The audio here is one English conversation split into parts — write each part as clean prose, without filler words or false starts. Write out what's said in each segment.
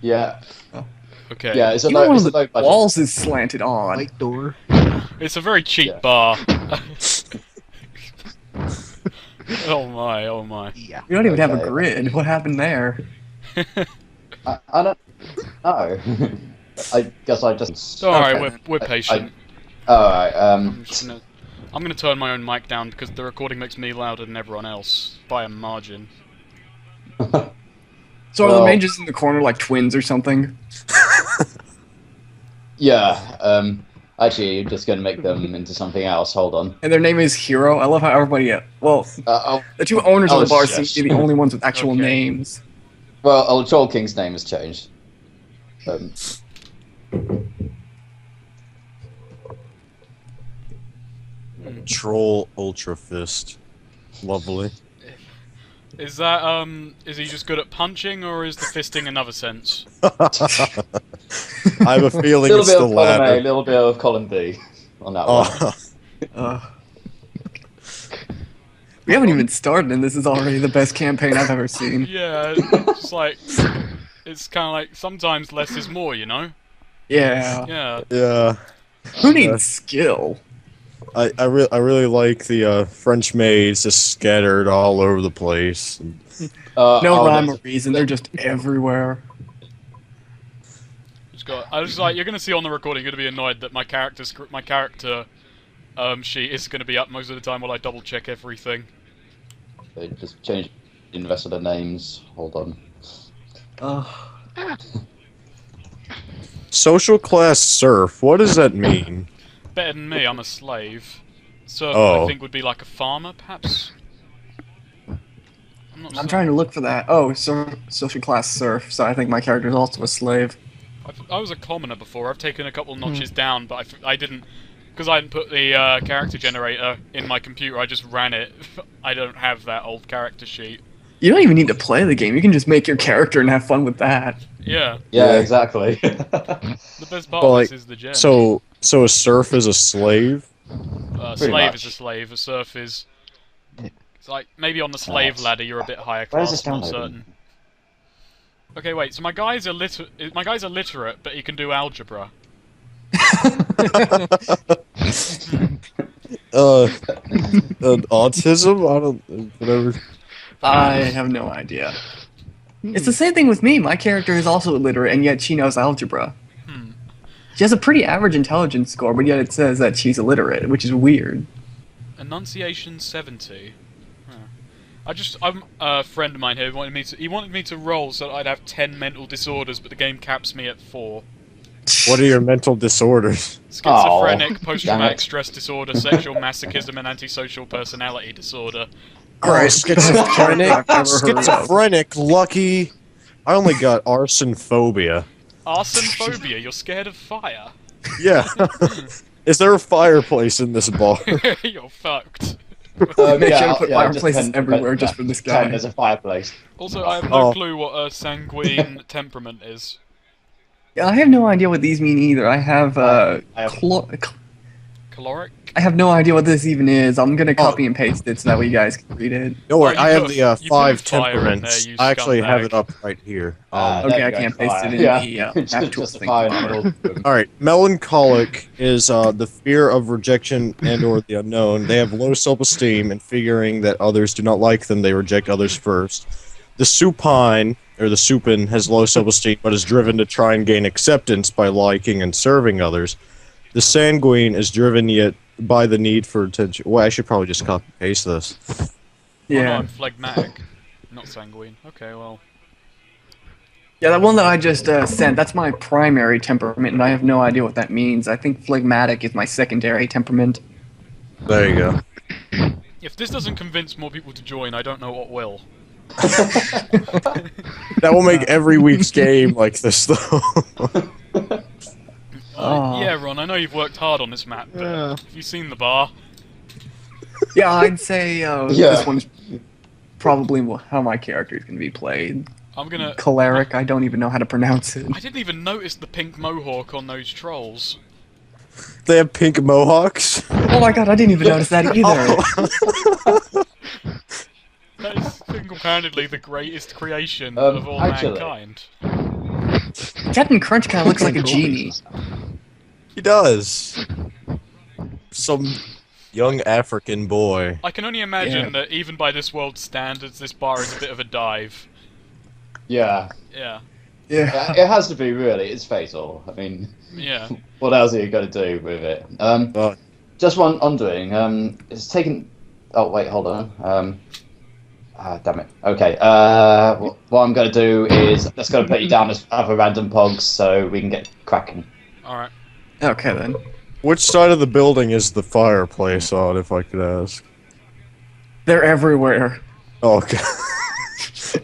Yeah. Okay. Yeah, it's a Even low, one it's of a the low budget. walls is slanted on. White door. It's a very cheap Yeah. bar. Oh my, oh my. Yeah. We don't even have a Okay. grid. What happened there? I don't know. I guess I just. Don't worry, Okay. we're patient. Alright, I'm gonna turn my own mic down because the recording makes me louder than everyone else by a margin. So are the Well- mages in the corner like twins or something? yeah, actually, you're just gonna make them into something else, hold on. And their name is Hero. I love how everybody. Well, Oh, the two owners of Oh, the bar yes. seem to be the only ones with actual Okay. names. well, Troll King's name has changed. Troll Ultra Fist. Lovely. Is that, is he just good at punching, or is the fisting another sense? I have a feeling Little it's bit the of column A, latter. little bit of column B on that one. Oh, We haven't even started, and this is already the best campaign I've ever seen. Yeah, it's like, it's kind of like, sometimes less is more, you know? Yeah. Yeah. yeah. Who needs skill? I really like the French maids just scattered all over the place. No Oh, rhyme or reason. They're just everywhere. I was like, you're gonna see on the recording, you're gonna be annoyed that my character sheet is gonna be up most of the time while I double check everything. They just changed the rest of the names. Hold on. Social class serf. What does that mean? Better than me, I'm a slave. So Oh. I think would be like a farmer, perhaps. I'm trying to look for that. Oh, social class serf. So I think my character is also a slave. I was a commoner before. I've taken a couple notches down, but I didn't, because I didn't put the character generator in my computer. I just ran it. I don't have that old character sheet. You don't even need to play the game. You can just make your character and have fun with that. Yeah, Yeah, exactly. the best part But, of like, this is the gem. So a serf is a slave? Slave much. is a slave. A serf is. It's like maybe on the slave Yes. ladder you're a bit higher Where's class. this I'm not downloading? certain. Okay, wait. So my guy's illiterate, but he can do algebra. Autism? I don't. Whatever. I have no idea. It's the same thing with me. My character is also illiterate, and yet she knows algebra. Hmm. She has a pretty average intelligence score, but yet it says that she's illiterate, which is weird. Enunciation 70. I'm a friend of mine here he wanted me to roll so that I'd have 10 mental disorders, but the game caps me at 4. What are your mental disorders? Schizophrenic, Damn post-traumatic it. stress disorder, sexual masochism, and antisocial personality disorder. Schizophrenic. I've never heard of. Schizophrenic. Lucky. I only got arson phobia. Arsenphobia, you're scared of fire. Yeah. Is there a fireplace in this bar? You're fucked. Make sure to put just fireplaces pen- everywhere pen- just for this pen, guy. There's a fireplace. Also, I have no Oh. clue what a sanguine temperament is. Yeah, I have no idea what these mean either. I have I have- Caloric? I have no idea what this even is. I'm gonna copy and paste it so that way you guys can read it. Don't worry, Oh, you I have put- the you put 5 fire in there, temperaments. you I actually have scumbag. it up right here. Okay, There I we go, can't paste it fire. in Yeah. the Just map tools a thing. fire in the middle. Alright, melancholic is the fear of rejection and or the unknown. They have low self-esteem and figuring that others do not like them, they reject others first. The supine, or the supine, has low self-esteem but is driven to try and gain acceptance by liking and serving others. The sanguine is driven yet by the need for attention. Well, I should probably just copy-paste this. Oh, no, Yeah. I'm phlegmatic, not sanguine. Okay, well. Yeah, that one that I just sent, that's my primary temperament, and I have no idea what that means. I think phlegmatic is my secondary temperament. There you go. If this doesn't convince more people to join, I don't know what will. That will make every week's game like this, though. Oh. Yeah, Ron, I know you've worked hard on this map, but Yeah. have you seen the bar? Yeah, I'd say Yeah. this one's probably how my character is going to be played. I'm gonna... Choleric, I don't even know how to pronounce it. I didn't even notice the pink mohawk on those trolls. They have pink mohawks. Oh my god, I didn't even notice that either. That is single-handedly the greatest creation Um, of all actually- mankind. Captain Crunch kind of looks like a genie. He does. Some young African boy. I can only imagine Yeah. that even by this world's standards, this bar is a bit of a dive. Yeah. Yeah. Yeah. It has to be, really. It's fatal. I mean, Yeah. what else are you going to do with it? Just one wondering. It's taken. Oh wait, hold on. Damn it. Okay. What I'm going to do is just going to put you down as other random pogs so we can get cracking. Alright. Okay then. Which side of the building is the fireplace on, if I could ask? They're everywhere. Oh, okay.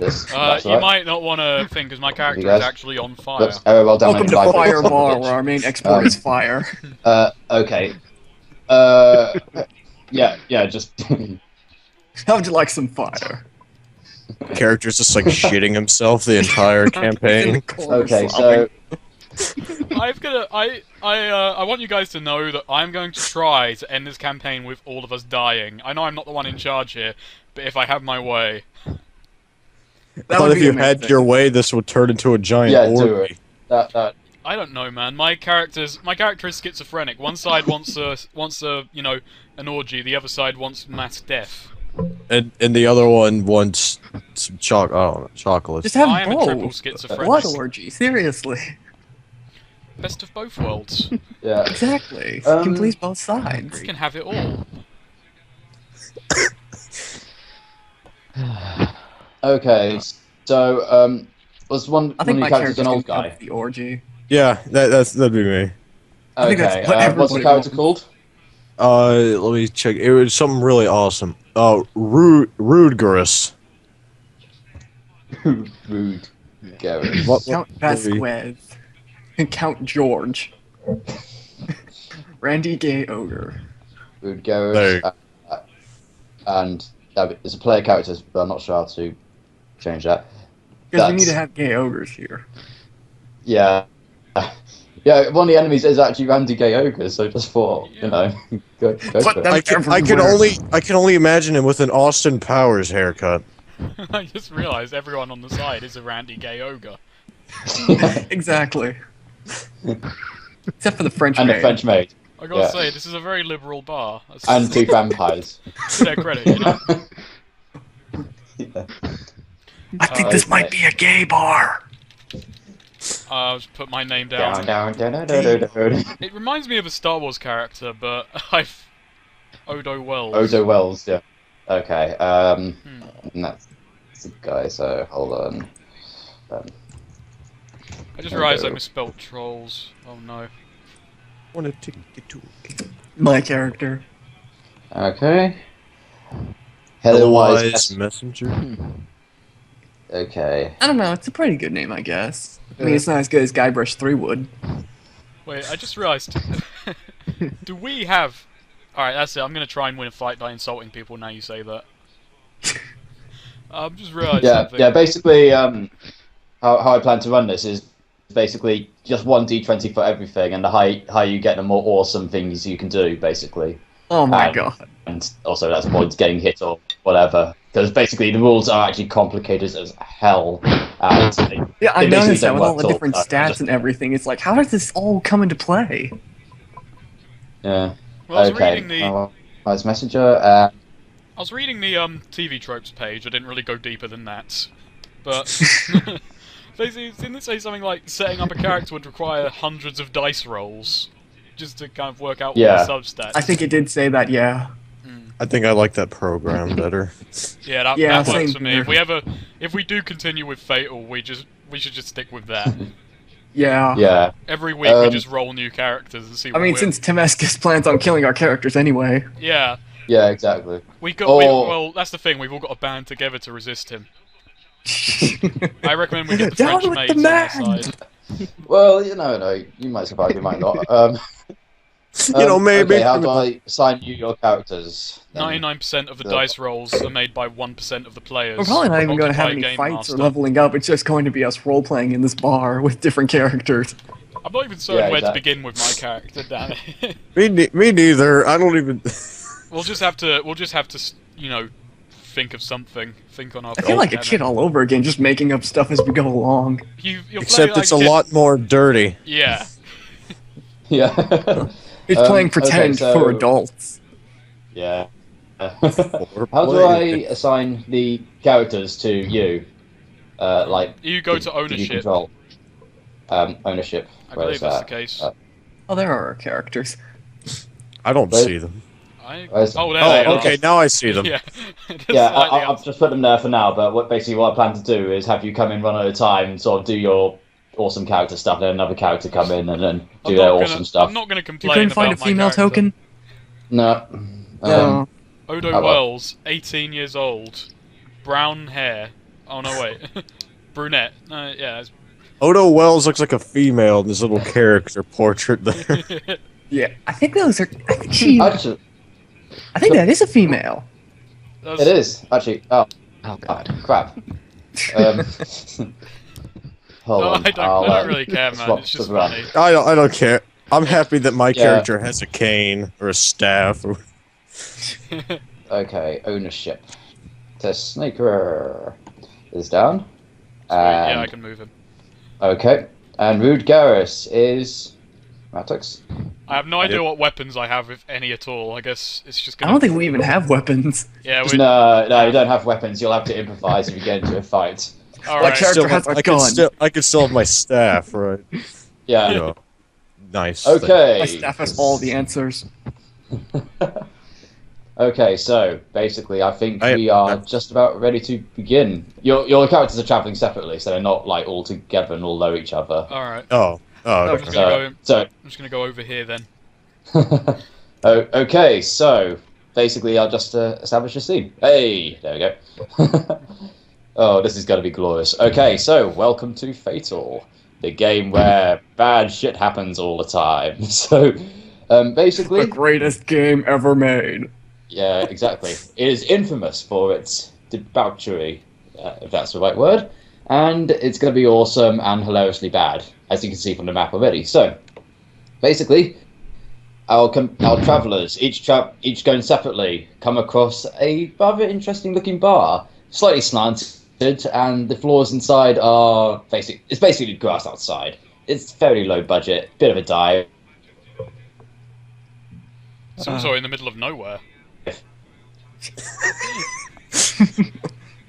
That's You right. might not want to think, because my character guys- is actually on fire. Looks very well done. Welcome to Fire Bar, where our main export is fire. Okay. Yeah. Just. How would you like some fire? Character's just like shitting himself the entire In the campaign. corner Okay. slobbing. So. I want you guys to know that I'm going to try to end this campaign with all of us dying. I know I'm not the one in charge here, but if I have my way. I That thought would if be you amazing. had your way, this would turn into a giant Yeah, do orgy. it. That. I don't know, man. My character is schizophrenic. One side wants an orgy. The other side wants mass death. And the other one wants some chocolate. Just have I am a both. triple schizophrenic. What orgy? Seriously. Best of both worlds. Yeah. Exactly. You can please both sides. You can have it all. Okay. So was one I think of my your characters character's an gonna old guy? have the orgy. Yeah, that'd be me. I think that's Okay. what What's the everybody character wants. called? Let me check. It was something really awesome. Rudgerus. Rude. Garrett. Count Vasquez. Count George. Randy Gay Ogre. Rude There. Garrett. And it's a player character, but I'm not sure how to change that. Because we need That's- to have gay ogres here. Yeah. Yeah, one of the enemies is actually Randy Gay Ogre, so just thought, go for Put it. them- I can only imagine him with an Austin Powers haircut. I just realised everyone on the side is a Randy Gay Ogre. Exactly. Except for the French And a maid. French maid. I gotta Yeah. say, this is a very liberal bar. That's And two vampires. to their credit, you know? Yeah. I think this might be a gay bar. I'll just put my name down. Down. It reminds me of a Star Wars character, but Odo Wells. Odo Wells, yeah. Okay, and that's the guy, so hold on. I just realised I Odo. misspelled trolls. Oh no. Wanna take it to My character. Okay. Hello, wise. Wise messenger. Okay. I don't know, it's a pretty good name, I guess. I mean, it's not as good as Guybrush Threepwood. Wait, I just realised. Do we have... Alright, that's it. I'm gonna try and win a fight by insulting people now you say that. I've just realised Yeah, something. yeah. Basically, how I plan to run this is basically just one d20 for everything, and the higher you get, the more awesome things you can do, basically. Oh my Um, god. And also that's points getting hit or whatever. Because basically the rules are actually complicated as hell. And Yeah, I they basically noticed that don't with all work the at different all. stats and everything. It's like, how does this all come into play? Yeah. Well, I was Okay. reading the... Wise messenger. I was reading the TV tropes page. I didn't really go deeper than that, but basically, didn't it say something like setting up a character would require hundreds of dice rolls just to kind of work out Yeah. all the substats? I think it did say that, yeah. I think I like that program better. Yeah, that Yeah, works same for me. here. If we do continue with Fatal, we should just stick with that. Yeah. yeah. Every week we Um, just roll new characters and see. I What mean, we're... since Temescus plans on killing our characters anyway. yeah, Yeah, exactly. well, that's the thing. We've all got to band together to resist him. I recommend we get the Down French with maids the on our man! side. Well, no, you might survive, you might not. Maybe. Okay, how do I assign you your characters? then? 99% of the The- dice rolls are made by 1% of the players. We're probably not even going to have Multiply any Game fights or Master. leveling up. It's just going to be us role-playing in this bar with different characters. I'm not even certain Yeah, where exactly. to begin with my character. Damn it. Me neither. I don't even. We'll just have to, think of something. Think on our I feel like a kid all over again, just making up stuff as we go along. You're Except playing it's like a kid. lot more dirty. Yeah. Yeah. He's playing okay, pretend so- for adults. Yeah. Or How do play. I assign the characters to you? Like You go to do you ownership. control? Ownership. I Where believe is that's the that? case. Oh, there are our characters. I don't Wait. see them. Where's- Oh, there they Oh, are. okay, now I see them. Yeah. Just Yeah, slightly I've just put them there for now. But basically what I plan to do is have you come in one at a time, sort of do your awesome character stuff, then another character come in and then do I'm their not awesome gonna, stuff. I'm not going to You complain couldn't find a about my female character. token? No. No. Odo well. Wells, 18 years old, brown hair. Oh no, wait, brunette. Yeah. Odo Wells looks like a female in this little character portrait there. Yeah, I think those are. I think she. Actually, I think that is a female. it is actually. Oh God. crap. Hold No, on. I don't really care, man. swap It's just them around. funny. I don't care. I'm happy that my Yeah. character has a cane or a staff. Or... Okay, ownership. Test Snaker is down. Yeah, I And, can move him. okay, and Rude Garrus is Mattox. I have no idea what weapons I have, if any at all. I guess it's just I gonna. don't think we even have weapons. Yeah, we. No, you don't have weapons. You'll have to improvise if you get into a fight. All Like right. character has a I gun. could still have my staff, right? Yeah. You know, nice. Okay. My staff has all the answers. Okay, so basically, I think I- we are just about ready to begin. Your characters are traveling separately, so they're not like all together and all know each other. All right. Oh, I'm okay. just gonna go. So, I'm just gonna go over here then. okay, so basically, I'll just establish a scene. Hey, there we go. Oh, this is going to be glorious. Okay, so welcome to Fatal, the game where bad shit happens all the time. So, The basically, greatest game ever made. yeah, exactly. It is infamous for its debauchery, if that's the right word, and it's going to be awesome and hilariously bad, as you can see from the map already. So, basically, our travellers, each going separately, come across a rather interesting-looking bar, slightly slanted, and the floors inside are it's basically grass outside. It's fairly low budget, bit of a dive. It's also in the middle of nowhere.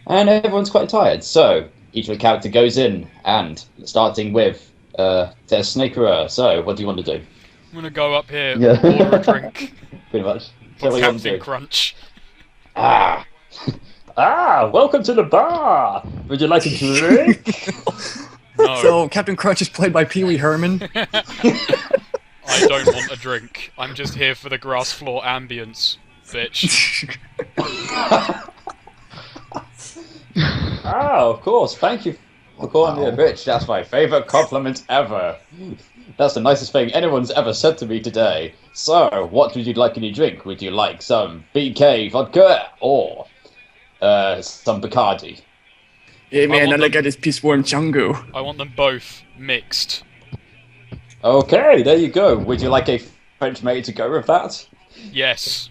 And everyone's quite tired, so each of the character goes in, and starting with their Snakerer. So, what do you want to do? I'm gonna go up here, Yeah. order a drink, Pretty much. So put what do you want to Captain do? Crunch. Welcome to the bar. Would you like a drink? No, So Captain Crunch is played by Pee Wee Herman. I don't want a drink. I'm just here for the grass floor ambience, bitch. Of course. Thank you for calling me a bitch. That's my favourite compliment ever. That's the nicest thing anyone's ever said to me today. So, what would you like in your drink? Would you like some BK vodka or some Bacardi? Yeah, man, want all I got is peaceful and Chungu. I want them both mixed. Okay, there you go. Would you like a French maid to go with that? Yes.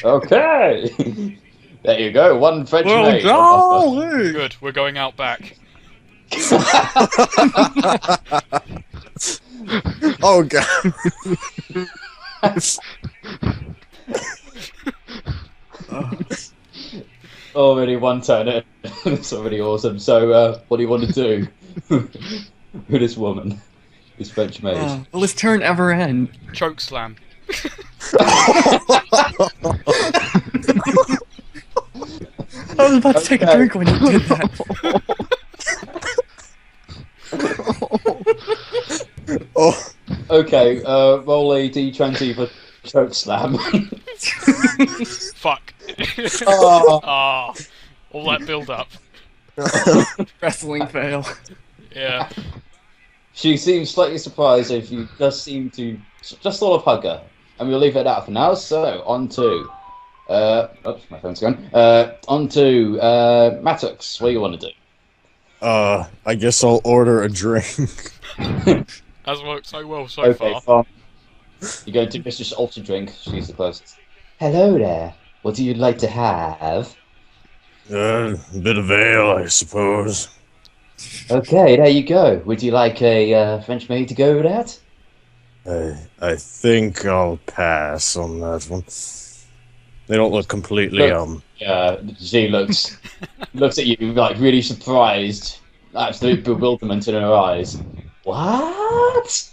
Okay. There you go. One French maid. on offer. Good. We're going out back. Oh god. Already one turn in. It's already awesome. So, what do you want to do with this woman? This French maid. Will this turn ever end? Choke slam. I was about to take a Okay. drink when you did that. Oh, Okay, roll a d20 for choke slam. Fuck. Oh. Ah. All that build up. Wrestling fail. Yeah. She seems slightly surprised if you just seem to just sort of hug her. And we'll leave it at that for now. So, on to... oops, my phone's gone. On to Mattox. What do you want to do? I guess I'll order a drink. Has worked so well so Okay, far. fine. You go to Mistress Ultra Drink. She's the closest. Hello there. What do you like to have? A bit of ale, I suppose. Okay, there you go. Would you like a French maid to go with that? I think I'll pass on that one. They don't look completely Look. She looks at you like really surprised, absolute bewilderment in her eyes. What?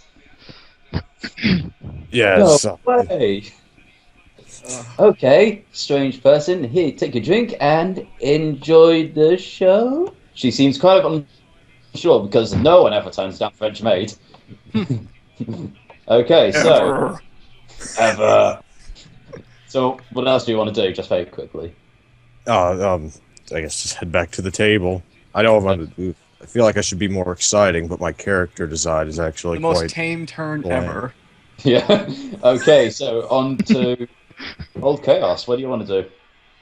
No Yes. way. Okay, strange person. Here, take a drink and enjoy the show. She seems kind of unsure because no one ever turns down French maid. Okay, so ever. So, what else do you want to do? Just very quickly. I guess just head back to the table. I know I feel like I should be more exciting, but my character design is actually The most quite tame turn bland. ever. Yeah. Okay, so on to Old Chaos. What do you want to do?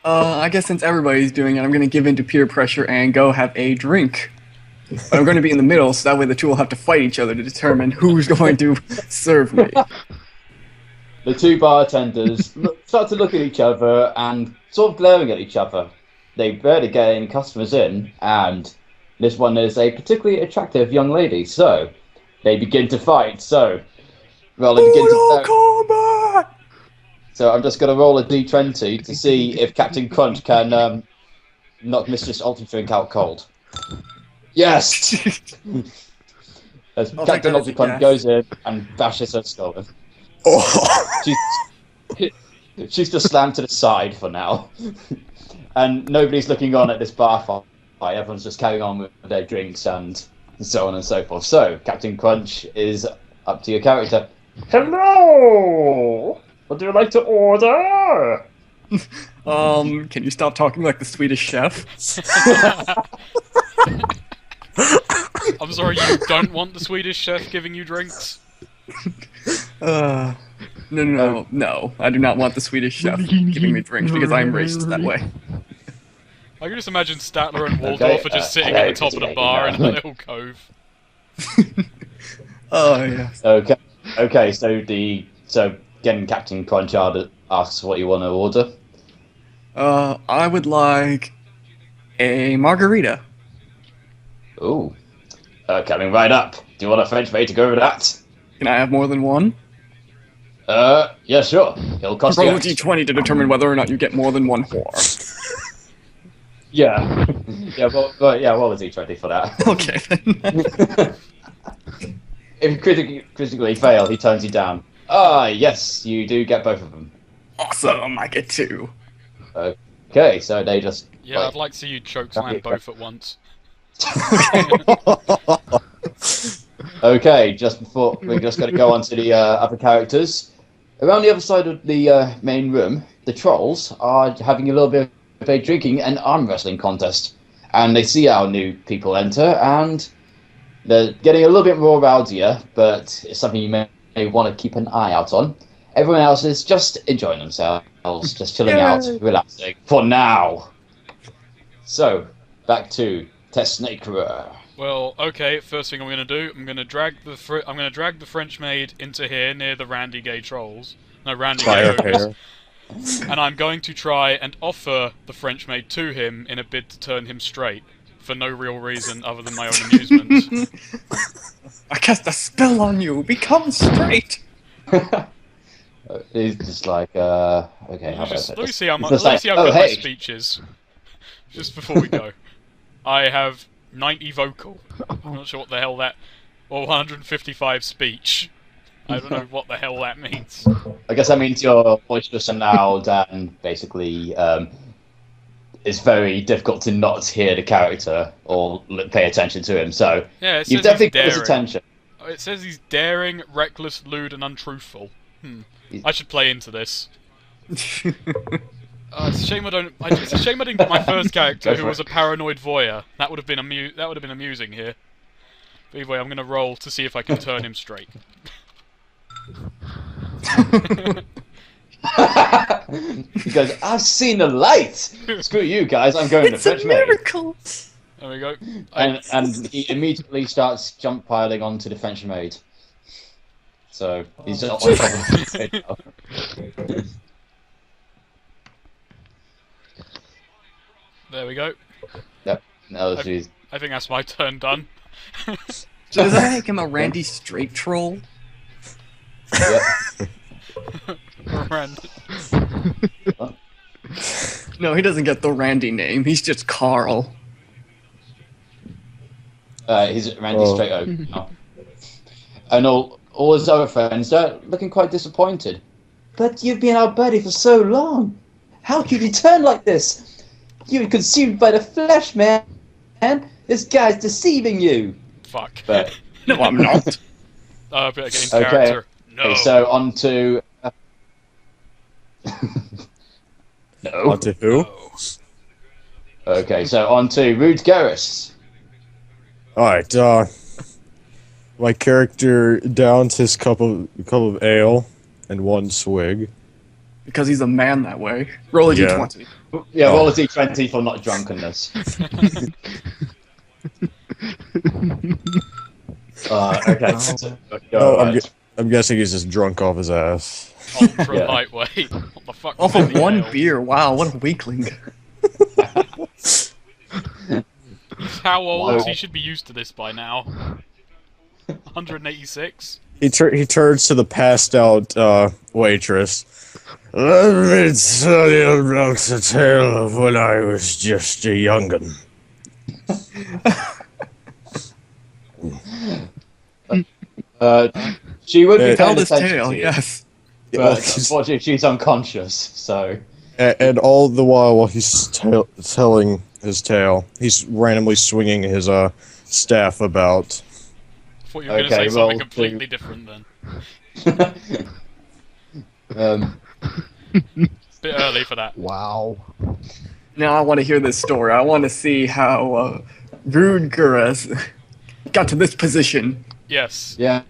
I guess since everybody's doing it, I'm gonna give in to peer pressure and go have a drink. But I'm gonna be in the middle, so that way the two will have to fight each other to determine who's going to serve me. The two bartenders start to look at each other and sort of glaring at each other. They barely get any customers in, and this one is a particularly attractive young lady, so they begin to fight. So, well, they begin to. Combat! So I'm just going to roll a d20 to see if Captain Crunch can knock Mistress Ultradrink out cold. Yes! As I'll take Captain that as a Ultradrink yes. goes in and bashes her skull in. Oh. She's just slammed to the side for now. And nobody's looking on at this bar fight. Everyone's just carrying on with their drinks and so on and so forth. So, Captain Crunch is up to your character. Hello! What do you like to order? Can you stop talking like the Swedish chef? I'm sorry, you don't want the Swedish chef giving you drinks? No, I do not want the Swedish chef giving me drinks because I'm racist that way. I can just imagine Statler and Waldorf are just sitting at the top of the bar in a little cove. Oh, yes. Okay, so again, Captain Crunch asks what you want to order. I would like a margarita. Ooh. Coming right up. Do you want a French maid to go with that? Can I have more than one? Yeah, sure. It'll cost you Roll a extra. d20 to determine whether or not you get more than one whore. Yeah. Yeah, well, yeah, roll a d20 for that. Okay, then. If you critically fail, he turns you down. Ah, yes, you do get both of them. Awesome, I get two. Okay, so they just... Yeah, I'd like to see you chokeslam both at once. Okay, just before we're just going to go on to the other characters. Around the other side of the main room, the trolls are having a little bit of a drinking and arm wrestling contest, and they see our new people enter, and they're getting a little bit more rowdier, but it's something you may want to keep an eye out on. Everyone else is just enjoying themselves, just chilling out, relaxing for now. So, back to Test Snake. Well, okay. First thing I'm gonna do, I'm gonna drag the French maid into here near the Randy Gay trolls. No, Randy Gay ogres. And I'm going to try and offer the French maid to him in a bid to turn him straight, for no real reason other than my own amusement. I cast a spell on you. Become straight. He's just like, okay, how about Let me this? see how He's just good like, my hey. speech is. Just before we go. I have 90 vocal. I'm not sure what the hell that... Or 155 speech. I don't know what the hell that means. I guess that means you're boisterous and loud, and basically, it's very difficult to not hear the character or pay attention to him. So Yeah, it you've says definitely he's got his daring. attention. It says he's daring, reckless, lewd, and untruthful. I should play into this. It's a shame I don't. It's a shame I didn't get my first character, Go who for was a paranoid voyeur. That would have been amusing here. But anyway, I'm gonna roll to see if I can turn him straight. He goes, I've seen the light. Screw you guys, I'm going to French maid. Miracle. There we go. And he immediately starts jump piling onto the French maid. So he's on top of the maid now. There we go. Yep. No, she's. I think that's my turn done. So does that make him a Randy Straight troll? Yep. Randy. No, he doesn't get the Randy name. He's just Carl. He's Randy straight over now. And all his other friends are looking quite disappointed. But you've been our buddy for so long. How could you turn like this? You're consumed by the flesh, man. This guy's deceiving you. Fuck. But No, I'm not. Better get in Okay. character. No. okay, so on to. No. On to who? No. Okay, so on to Rude Garrus. Alright, my character downs his cup of ale and one swig. Because he's a man that way. Roll a Yeah. d20. Yeah, Oh. roll a d20 for not drunkenness. Okay. So, No, alright. I'm guessing he's just drunk off his ass. Ultra Yeah. lightweight. What the fuck? Off was of in the one ale? beer. Wow, what a weakling. How old? Wow. He should be used to this by now. 186. He turns to the passed out waitress. Let me tell you about the tale of when I was just a young'un. She would be Tell paying Tell this attention tale, to you, yes. but unfortunately she's unconscious, so... And all the while he's telling his tale, he's randomly swinging his staff about. Thought you were going to Okay, say something well, completely different then. Bit early for that. Wow. Now I want to hear this story. I want to see how Rude Gurus got to this position. Yes. Yeah.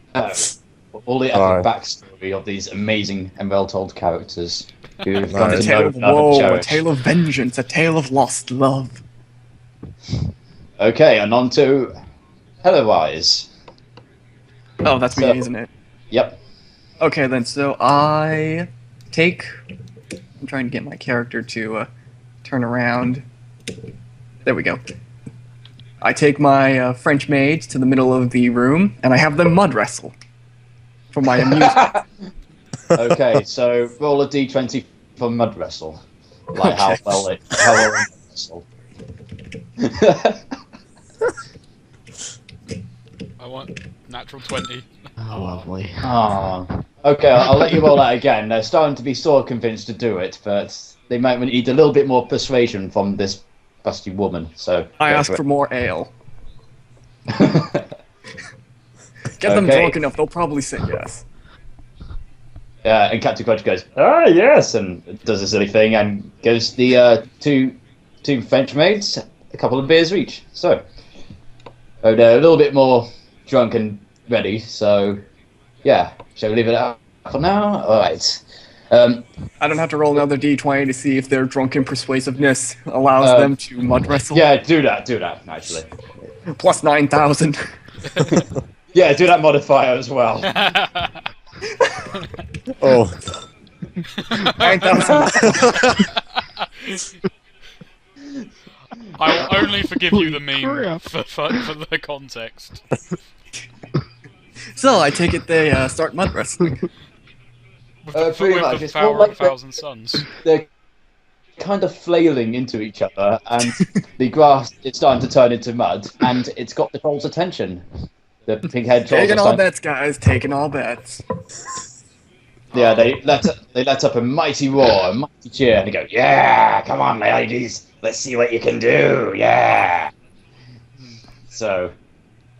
All the Alright. epic backstory of these amazing and well-told characters who've Nice. come A to tale know of and love and woe, a cherish. tale of vengeance, a tale of lost love. Okay, and on to Hellowise. Oh, that's me, So- isn't it? Yep. Okay, then, so I take... I'm trying to get my character to turn around. There we go. I take my French maids to the middle of the room, and I have them mud wrestle. For my amusement. Okay, so roll a d20 for mud wrestle. Like how Okay. well it wrestle. I want natural 20. Oh, lovely. Oh. Okay, I'll let you roll that again. They're starting to be sort of convinced to do it, but they might need a little bit more persuasion from this busty woman. So I go ask for for it. more ale. Get them Okay. drunk enough, they'll probably say yes. Yeah, and Captain Crunch goes, "Ah, yes," and does a silly thing and gives the two French maids a couple of beers each. So they're a little bit more drunk and ready. So yeah, shall we leave it out for now? All right. I don't have to roll another d20 to see if their drunken persuasiveness allows them to mud wrestle. Yeah, do that. Actually, Plus 9,000. yeah, do that modifier as well. Oh, 9,000. I will only forgive you the meme crap. for the context. So I take it they start mud wrestling. With Pretty with much. the It's more power like of 1,000 suns. They're kind of flailing into each other, and the grass is starting to turn into mud, and it's got the troll's attention. The pig-head trolls Taking are all starting- bets, guys. Taking all bets. Yeah, they let up a mighty roar, a mighty cheer, and they go, "Yeah, come on, ladies, let's see what you can do, yeah." So,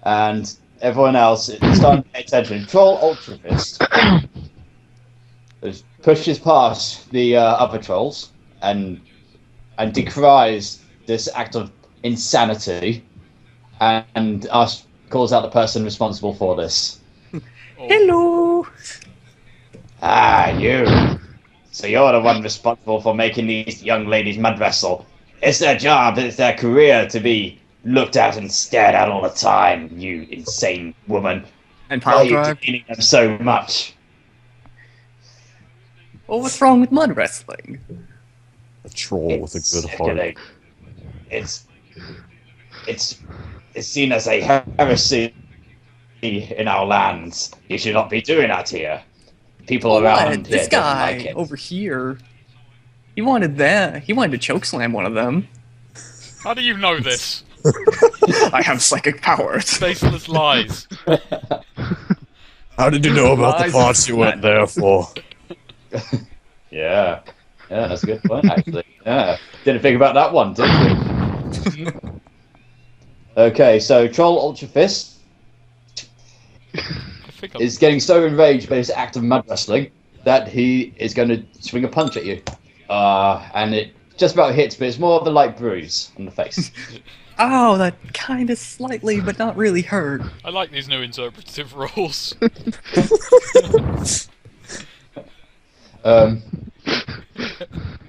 and everyone else is starting to pay attention. Troll Ultra Fist pushes past the other trolls and decries this act of insanity, and calls out the person responsible for this. Oh, Hello. Ah, you. So you're the one responsible for making these young ladies mud wrestle. It's their job, it's their career to be looked at and stared at all the time, you insane woman. And Why pile are you drive. demeaning them so much? Well, what's wrong with mud wrestling? a troll with a It's good heart. sickening. it's seen as a heresy in our lands. You should not be doing that here. People around here This don't guy like it. over here, he wanted that. He wanted to chokeslam one of them. How do you know this? I have psychic powers. Baseless lies. How did you know about the Lies parts you went there for? Yeah, that's a good point actually. Yeah, didn't think about that one, did we? Okay, so Troll Ultra Fist I think I'm... is getting so enraged by his act of mud wrestling that he is going to swing a punch at you. And it just about hits, but it's more of a light bruise on the face. Oh, that kind of slightly, but not really hurt. I like these new interpretative rules.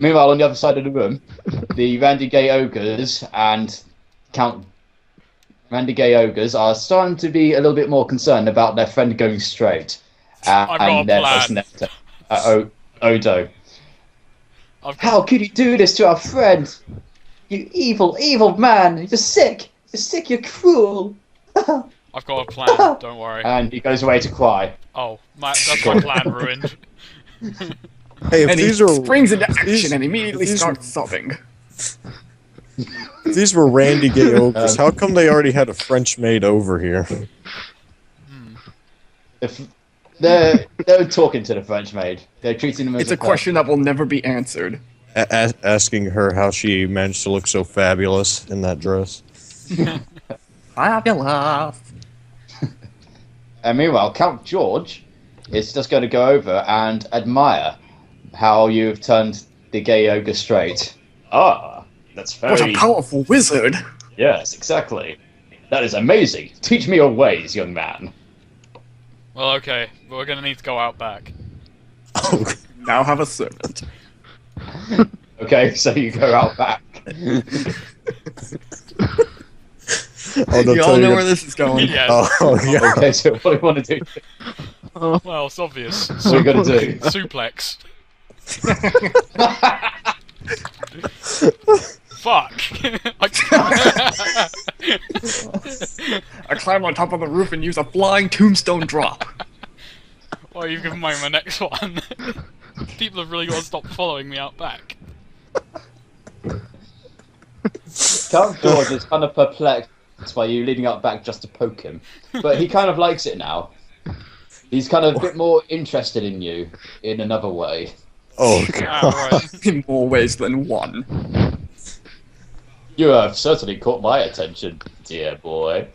Meanwhile, on the other side of the room, the Randy Gay Ogres and Count Randy Gay Ogres are starting to be a little bit more concerned about their friend going straight. I've got And a their plan. person, Odo. I've got, How could you do this to our friend? You evil, evil man! You're sick! You're sick, you're cruel! I've got a plan, don't worry. And he goes away to cry. Oh, that's my plan ruined. Hey, if And he these are springs into action these- and immediately these- starts sobbing. if these were Randy Gay Ogres, how come they already had a French maid over here? If they're talking to the French maid. They're treating them as It's a question that will never be answered. Asking her how she managed to look so fabulous in that dress. Fabulous. And meanwhile, Count George is just going to go over and admire how you've turned the gay ogre straight. Ah, that's What a very... powerful wizard. Yes, exactly. That is amazing. Teach me your ways, young man. Well, okay, but we're gonna need to go out back. Now have a servant. Okay, so you go out back. You all know where this is going. Yes. Oh, yeah. Okay, so what do you want to do? Well, it's obvious. What are you going to do? Suplex. Fuck. I climb on top of the roof and use a flying tombstone drop. Well, you've given me my next one. People have really got to stop following me out back. Count George is kind of perplexed by you leading up back just to poke him. But he kind of likes it now. He's kind of a bit more interested in you in another way. Oh, God. Ah, right. In more ways than one. You have certainly caught my attention, dear boy.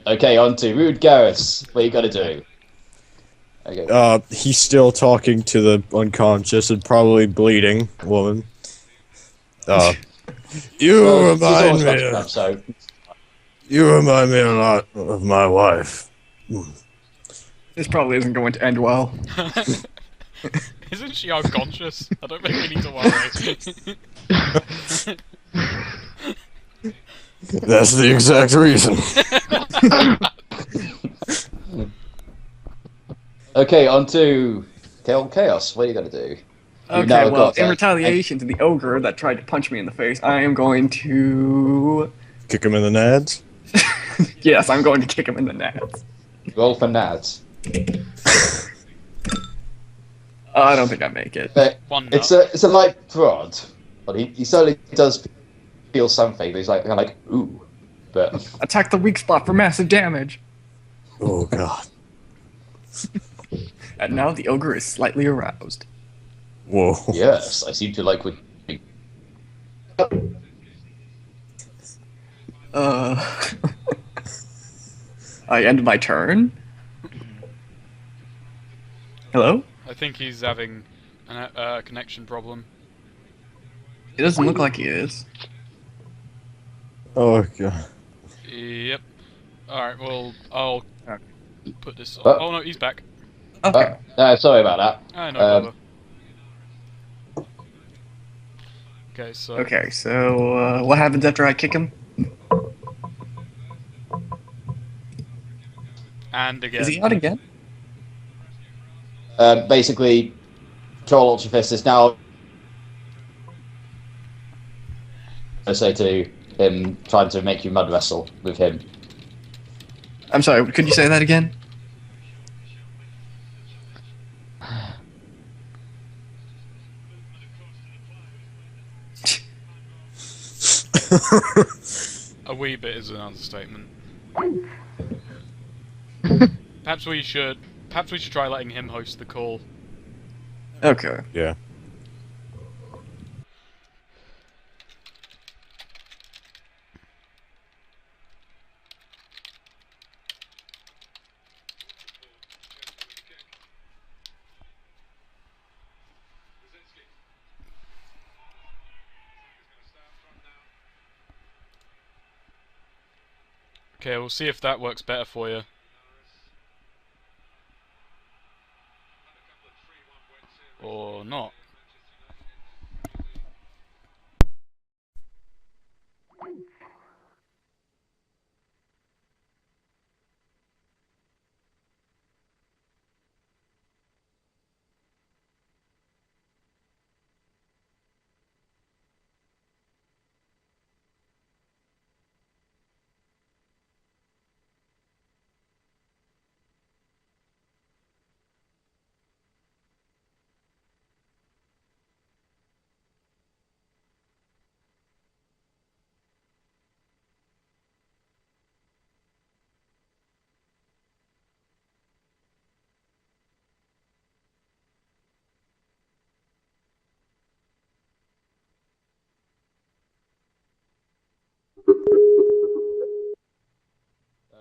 Okay, on to Rude Garrus. What are you going to do? Okay. He's still talking to the unconscious and probably bleeding woman. You Well, he's remind almost got me. to come, so You remind me a lot of my wife. This probably isn't going to end well. Isn't she unconscious? I don't think we need to worry. That's the exact reason. okay, on to Chaos. What are you going to do? You've Okay, now well, got in a- retaliation to the ogre that tried to punch me in the face, I am going to... Kick him in the nads. Yes, I'm going to kick him in the nads. Roll for Nads. I don't think I make it. But One it's nut. a light prod, but he certainly does feel something. But he's like kind of like ooh, but Attack the weak spot for massive damage. Oh, God. And now the ogre is slightly aroused. Whoa. yes, I seem to like what. I end my turn. Hello? I think he's having a connection problem. It doesn't look like he is. Oh, God. Yep. Alright, well, I'll put this on. Oh. Oh no, he's back. Okay. Sorry about that. Ah, no Um, bother. Okay, so... Okay, so what happens after I kick him? And again. Is he out again? Basically, Troll Ultra Fist is now to say to him, trying to make you mud wrestle with him? I'm sorry, could you say that again? A wee bit is an understatement. Perhaps we should try letting him host the call. Okay. Yeah. Okay, we'll see if that works better for you. Or not.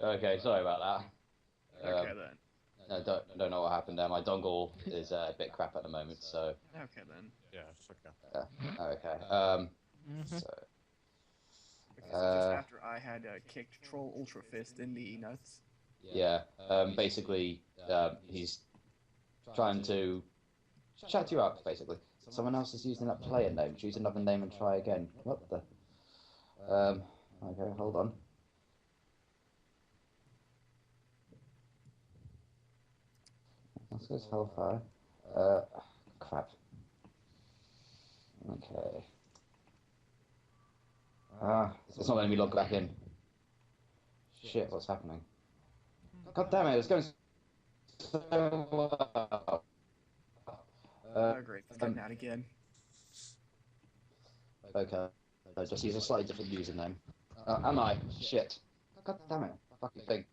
Okay, sorry about that. Okay then. I don't know what happened there. My dongle is a bit crap at the moment, so. Okay then. Yeah, it's okay. Okay. So. Because just after I had kicked Troll Ultra Fist in the nuts. Yeah. Basically, he's trying to chat you up. Basically, someone else is using that player name. Choose another name and try again. What the? Okay, hold on. Let's go Hellfire. Crap. Okay. It's not letting me log back in. Shit, what's happening? God damn it, it's going so well. Great, it's getting out again. Okay. I just use a slightly different username. Am I? Shit. God damn it. Fucking thing.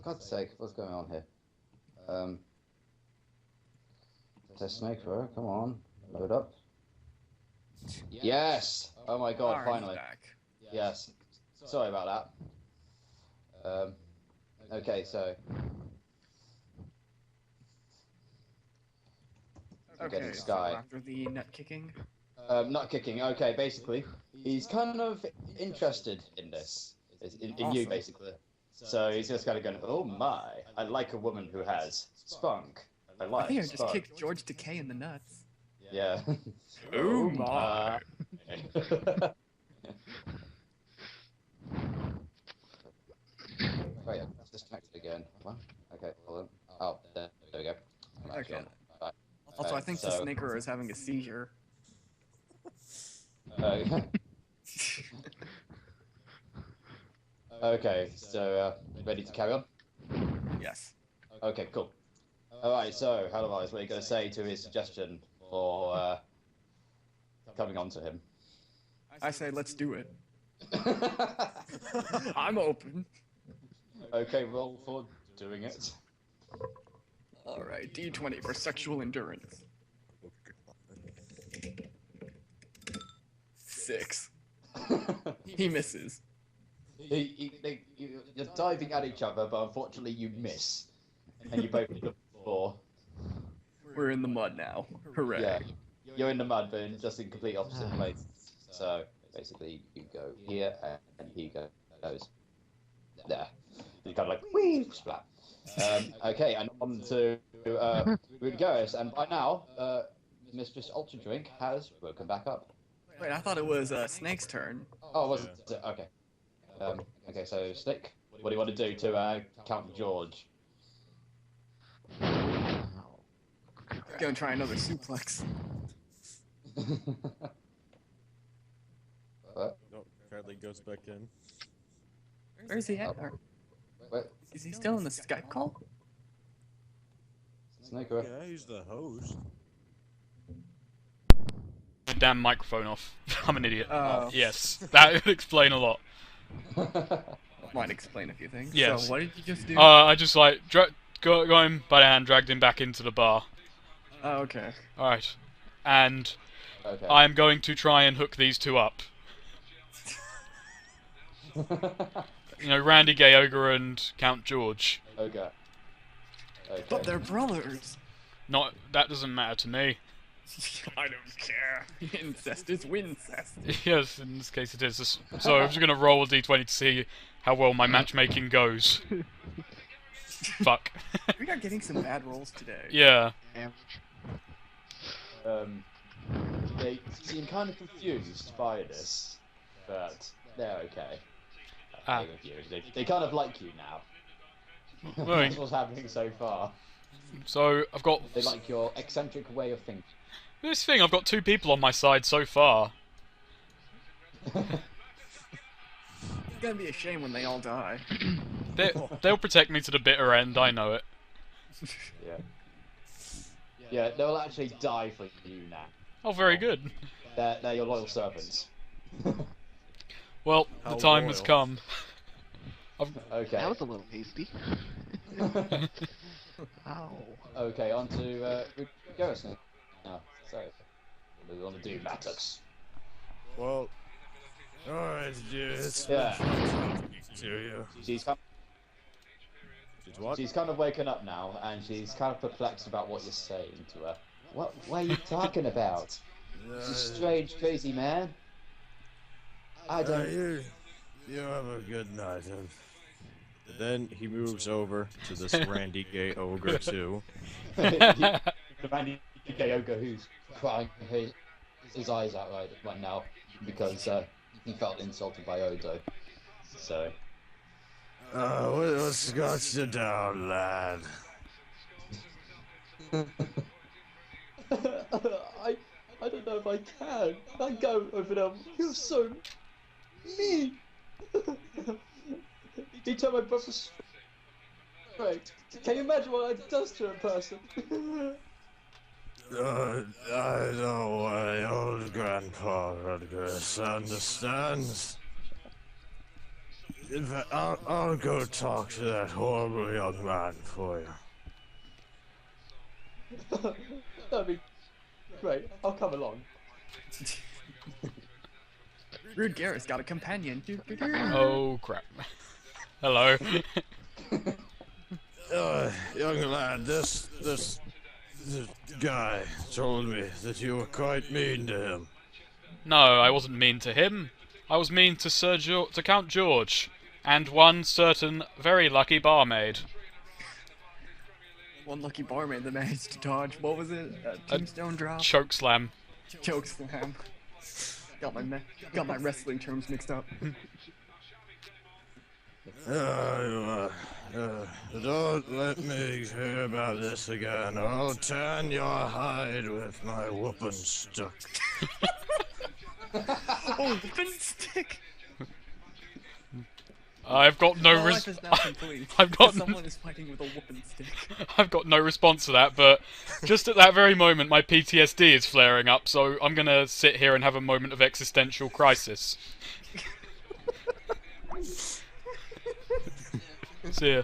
God's sake, what's going on here? Test Snake Thrower, come on. Load up. Yes! Oh my god, finally. Back. Yes. Sorry about that. Okay, so. Okay, Sky. so after the nut kicking. Not kicking, okay, basically. He's kind of interested in this. In you, Awesome. basically. So he's just kind of going, oh my, I like a woman who has spunk. I like I think I just spunk. kicked George Takei in the nuts. Yeah. Oh my. Oh yeah, it's disconnected again. What? Okay, hold on. Oh, there we go. I'm actually Okay. on. Right. Also, I think the Snaker is having a seizure. Okay, so ready to carry on? Yes. Okay, cool. Alright, so, Hellerwise, what are you going to say to his suggestion for coming on to him? I say let's do it. I'm open. Okay, roll for doing it. Alright, D20 for sexual endurance. 6. He misses. You're diving at each other, but unfortunately you miss. And you both look for. We're in the mud now. Hooray. Yeah. You're in the mud, but just in complete opposite places. So basically, you go here, and he goes there. You kind of like whee splat. Okay, and on to Rudy Garris, and by now, Mistress Ultra Drink has woken back up. Wait, I thought it was Snake's turn. Oh, was it? Okay. Okay, so Slick, what do you want to do to counter George? Gonna try another suplex. What? No, apparently goes back in. Where is he at? What? Is he still in the Skype call? Snake Rat. Yeah, he's the host. My damn microphone off. I'm an idiot. Oh. Yes, that would explain a lot. Might explain a few things. Yes. So what did you just do? I just like got him by the hand, dragged him back into the bar. Oh, okay. All right, and Okay. I am going to try and hook these two up. You know, Randy Gayoga and Count George. Okay. Okay. But they're brothers. Not that doesn't matter to me. I don't care. Incest is wincest. Yes, in this case it is. So I'm just gonna roll a d20 to see how well my matchmaking goes. Fuck. We are getting some bad rolls today. Yeah. They seem kind of confused by this, but they're okay. Ah. They're confused. They kind of like you now. Right. That's what's happening so far. So I've got They like your eccentric way of thinking. this thing. I've got 2 people on my side so far. It's gonna be a shame when they all die. They'll protect me to the bitter end. I know it. Yeah. Yeah, they'll actually die for you now. Oh, very good. They're your loyal servants. Well, How the time has loyal. come. Okay. That was a little hasty. Ow. Okay, on to Garrison. No, sorry. What do we want to do, Mattox? Well, alright, dude. It's Yeah. to you. She's kind She's what? She's kind of waken up now, and she's kind of perplexed about what you're saying to her. What are you talking about? It's a strange, crazy man. I don't... You have a good night. Then he moves over to this Randy Gay ogre too. The Randy Gayoga who's crying his eyes out right now because he felt insulted by Odo. So... What's got you down, lad? I don't know if I can. I go over there. You're so mean. He told my brother straight. Can you imagine what it does to a person? I know why old Grandpa Rutgers understands. In fact, I'll go talk to that horrible young man for you. That'd be great. I'll come along. Rude Garrus got a companion. Oh crap. Hello. Young lad, this guy told me that you were quite mean to him. No, I wasn't mean to him. I was mean to to Count George, and one certain very lucky barmaid. One lucky barmaid that managed to dodge. What was it? Tombstone drop? Chokeslam. Chokeslam. Got my wrestling terms mixed up. Don't let me hear about this again, or I'll tan your hide with my whooping stick. Oh, whooping stick! I've got no My life is now complete. I've got Someone is fighting with a whooping stick. I've got no response to that, but just at that very moment my PTSD is flaring up, so I'm gonna sit here and have a moment of existential crisis. See ya.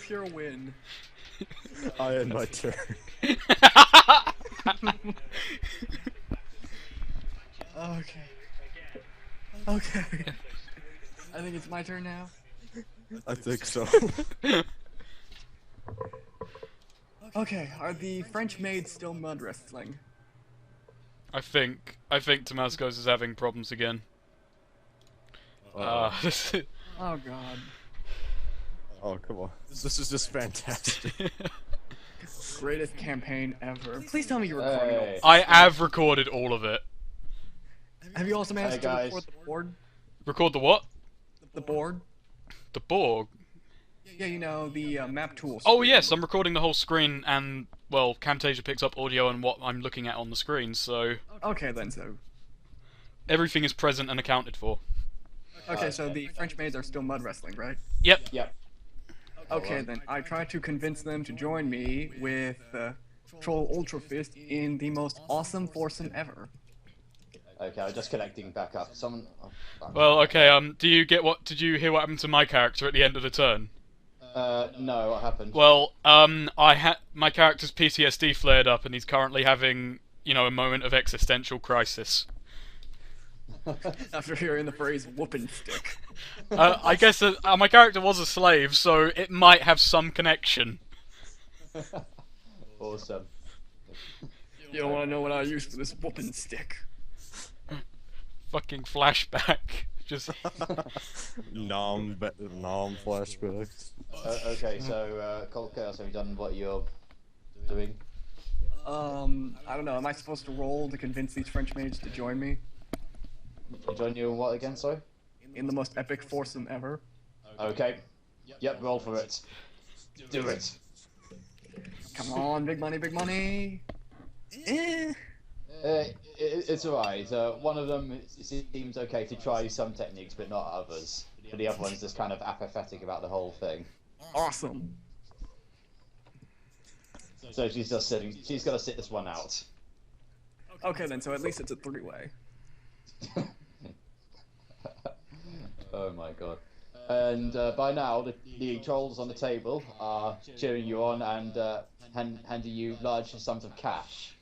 Pure win. I end my turn. Okay. Okay. I think it's my turn now. I think so. Okay, are the French maids still mud wrestling? I think Tomascos is having problems again. Oh god. Oh, come on. This is just fantastic. Greatest campaign ever. Please tell me you're recording all Hey. this. I have recorded all of it. Have you also managed Hey, to guys. record the board? Record the what? The board? The Borg. Yeah, you know, the map tools. Oh yes, I'm recording the whole screen and well, Camtasia picks up audio and what I'm looking at on the screen, so Okay then, so everything is present and accounted for. okay, so the French maids are still mud wrestling, right? Yep. Yep. Okay then, I try to convince them to join me with Troll Ultra Fist in the most awesome foursome ever. Okay, I'm just connecting back up. Someone. Well, okay. Did you hear what happened to my character at the end of the turn? No, what happened? Well, my character's PTSD flared up, and he's currently having, a moment of existential crisis. After hearing the phrase "whoopin' stick." I guess my character was a slave, so it might have some connection. Awesome. You don't want to know what I use for this whoopin' stick. Fucking flashback. Just Nom flashbacks. Okay, so Cold Chaos, have you done what you're doing? I don't know. Am I supposed to roll to convince these French maids to join me Join you in what again, sorry? in the most epic foursome ever? Okay. Yep, roll for it. Do it. Come on, big money, big money. Eh. It's alright. One of them it seems okay to try some techniques, but not others. But the other one's just kind of apathetic about the whole thing. Awesome. So she's just sitting. She's got to sit this one out. Okay then, so at least it's a three-way. Oh my god. And by now, the trolls on the table are cheering you on and handing you large sums of cash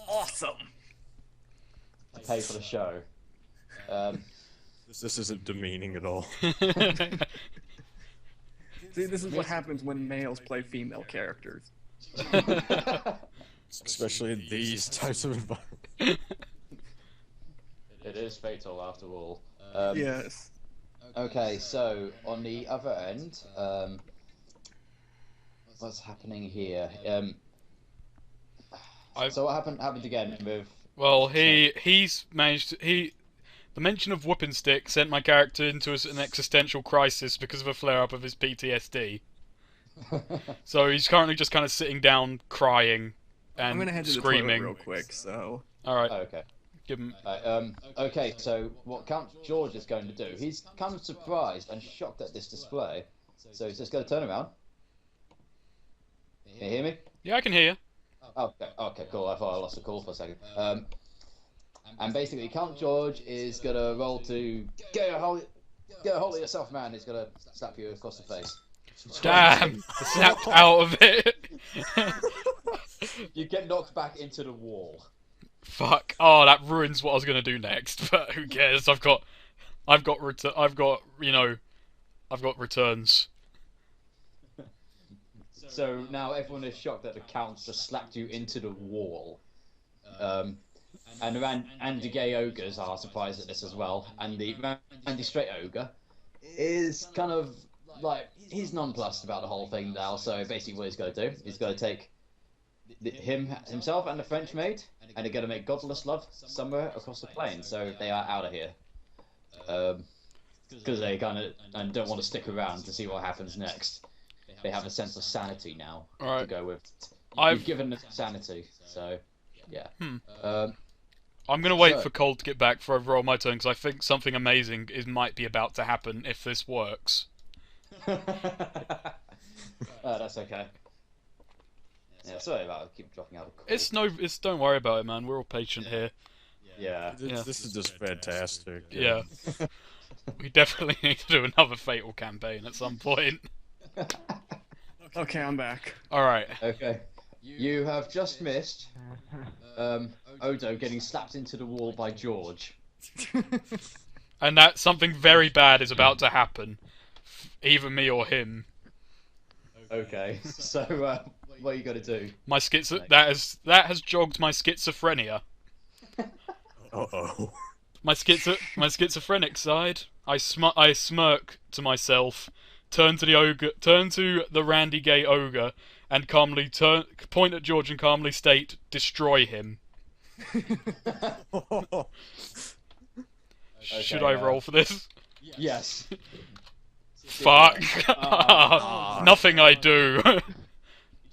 Awesome. to pay for the show. This isn't demeaning at all. See, this is what happens when males play female characters. Especially in these types of environments. It is fatal after all. Yes. Okay, so on the other end, what's happening here? So what happened again with? well, he's managed. The mention of whooping stick sent my character into an existential crisis because of a flare-up of his PTSD. So he's currently just kind of sitting down, crying, and I'm gonna head to screaming. the toilet real quick, so... All right, Okay. give him. Okay, so what Count George is going to do? He's kind of surprised and shocked at this display, so he's just going to turn around. Can you hear me? Yeah, I can hear you. Okay, cool. I thought I lost the call for a second. And basically, Count George is gonna roll to get a hold of yourself, man. He's gonna slap you across the face. Damn, snapped out of it. You get knocked back into the wall. Fuck. Oh, that ruins what I was gonna do next. But who cares? I've got returns. So now everyone is shocked that the Count just slapped you into the wall. And the gay ogres are surprised at this as well. And the straight ogre is kind of like, he's nonplussed about the whole thing now. So basically what he's going to do, he's going to take himself and the French maid, and they're going to make godless love somewhere across the plain. So they are out of here. Because they kind of don't want to stick around to see what happens next. They have a sense of sanity now to go with. You've given them sanity, so yeah. I'm gonna wait for Cold to get back before I roll my turn because I think something amazing might be about to happen if this works. That's okay. Yeah, sorry about it. I keep dropping out of call. Don't worry about it, man. We're all patient here. Yeah. This is just fantastic. Yeah. We definitely need to do another Fatal campaign at some point. Okay, I'm back. Alright. Okay. You have just missed Odo getting slapped into the wall by George. And that something very bad is about to happen. Either me or him. Okay. So what are you gonna do? That has jogged my schizophrenia. Uh-oh. My schizophrenic side. I smirk to myself, turn to the Randy Gay ogre, and calmly point at George and calmly state, "Destroy him." Should I roll for this? Yes. Fuck. Nothing I do.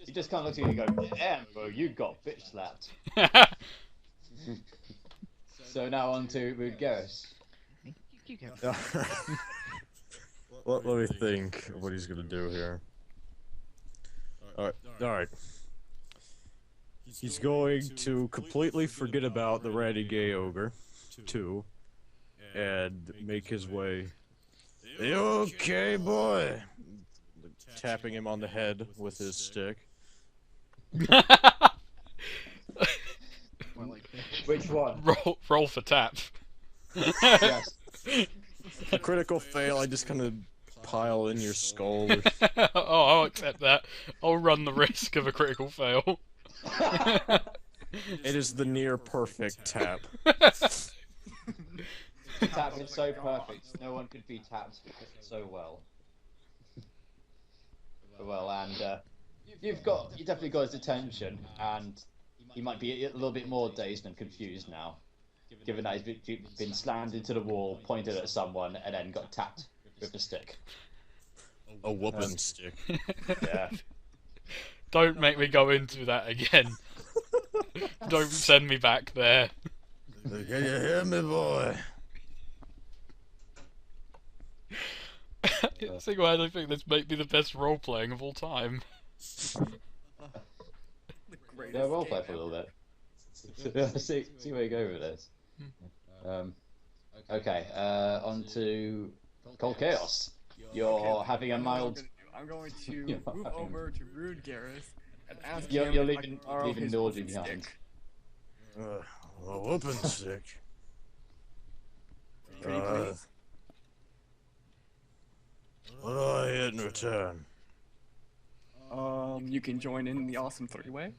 You just kind of looks at you and go, "Damn, bro, you got bitch slapped." So now on to Rude Garrus. You go. Let me think of what he's gonna do here. Alright. He's going to completely forget about the ratty gay ogre, too, and make his way. You okay, boy? Tapping him on the head with his stick. Which one? Roll for tap. Yes. A critical fail, I just kind of pile in your skull. Oh, I'll accept that. I'll run the risk of a critical fail. It is the near perfect tap. Tap is so perfect. No one could be tapped so well. Well, and you definitely got his attention, and he might be a little bit more dazed and confused now, given that he's been slammed into the wall, pointed at someone, and then got tapped with a stick. A whooping stick. Yeah. Don't make me go into that again. Don't send me back there. Can you hear me, boy? Single-handedly, I think this might be the best role-playing of all time. Yeah, role play for a little bit. see where you go with this. Okay, on to Cold Chaos. You're having a mild. I'm going to move over to Rude Garrus and ask You're him if I leaving can borrow his Nordry whooping behind. stick. A whooping stick. Pretty please. What do I get in return? You can join in the awesome three-way.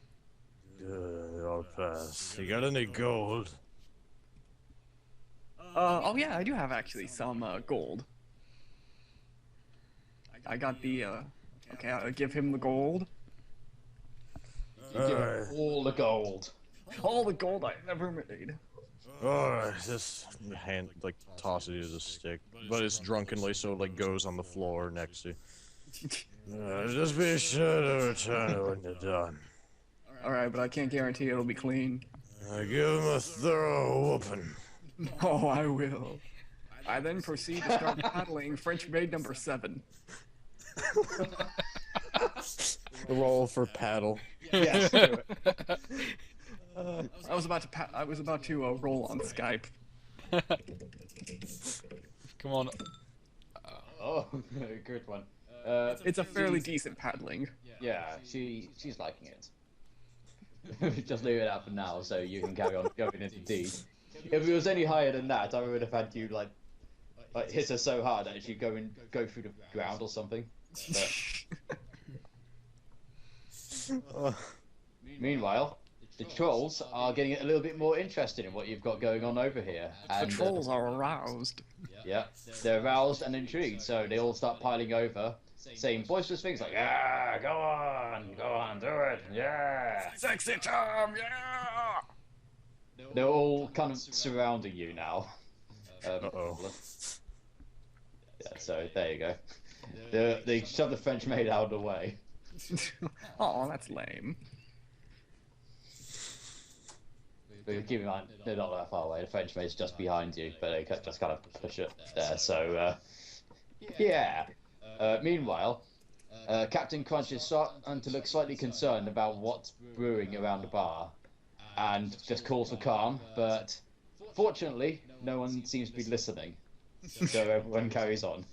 Good, I'll pass. You got any gold? Oh yeah, I do have actually some gold. I got the okay, I'll give him the gold. You give him all the gold. All the gold I ever made. Alright, just hand toss it as a stick, but it's drunkenly, so it goes on the floor next to you. Just be sure to return it when you're done. Alright, but I can't guarantee it'll be clean. Give him a thorough whooping. Oh, I will. I then proceed to start paddling French maid number 7. Roll for paddle. Yes, do it. I was about to roll on Skype. Come on. Oh, good one. It's a fairly decent paddling. Yeah, she's liking it. Just leave it out for now, so you can carry on going into D. If it was any higher than that, I would have had you like hit her so hard that she'd go through the ground or something. But... Meanwhile, the trolls are getting a little bit more interested in what you've got going on over here. The And, trolls are aroused. Yeah, they're aroused and intrigued, so they all start piling over, saying boisterous things like, "Yeah, go on, do it, yeah." Sexy time, yeah! They're all kind of surrounding you now. Uh-oh. Yeah, so there you go. They shove the French maid out of the way. Oh, that's lame. But keep in mind, they're not that far away. The French maid's just behind you, but they just kind of push it there. So, yeah. Meanwhile, Captain Crunch is starting to look slightly concerned about what's brewing around the bar, and just calls for calm. But fortunately, no one seems to be listening, so everyone carries on.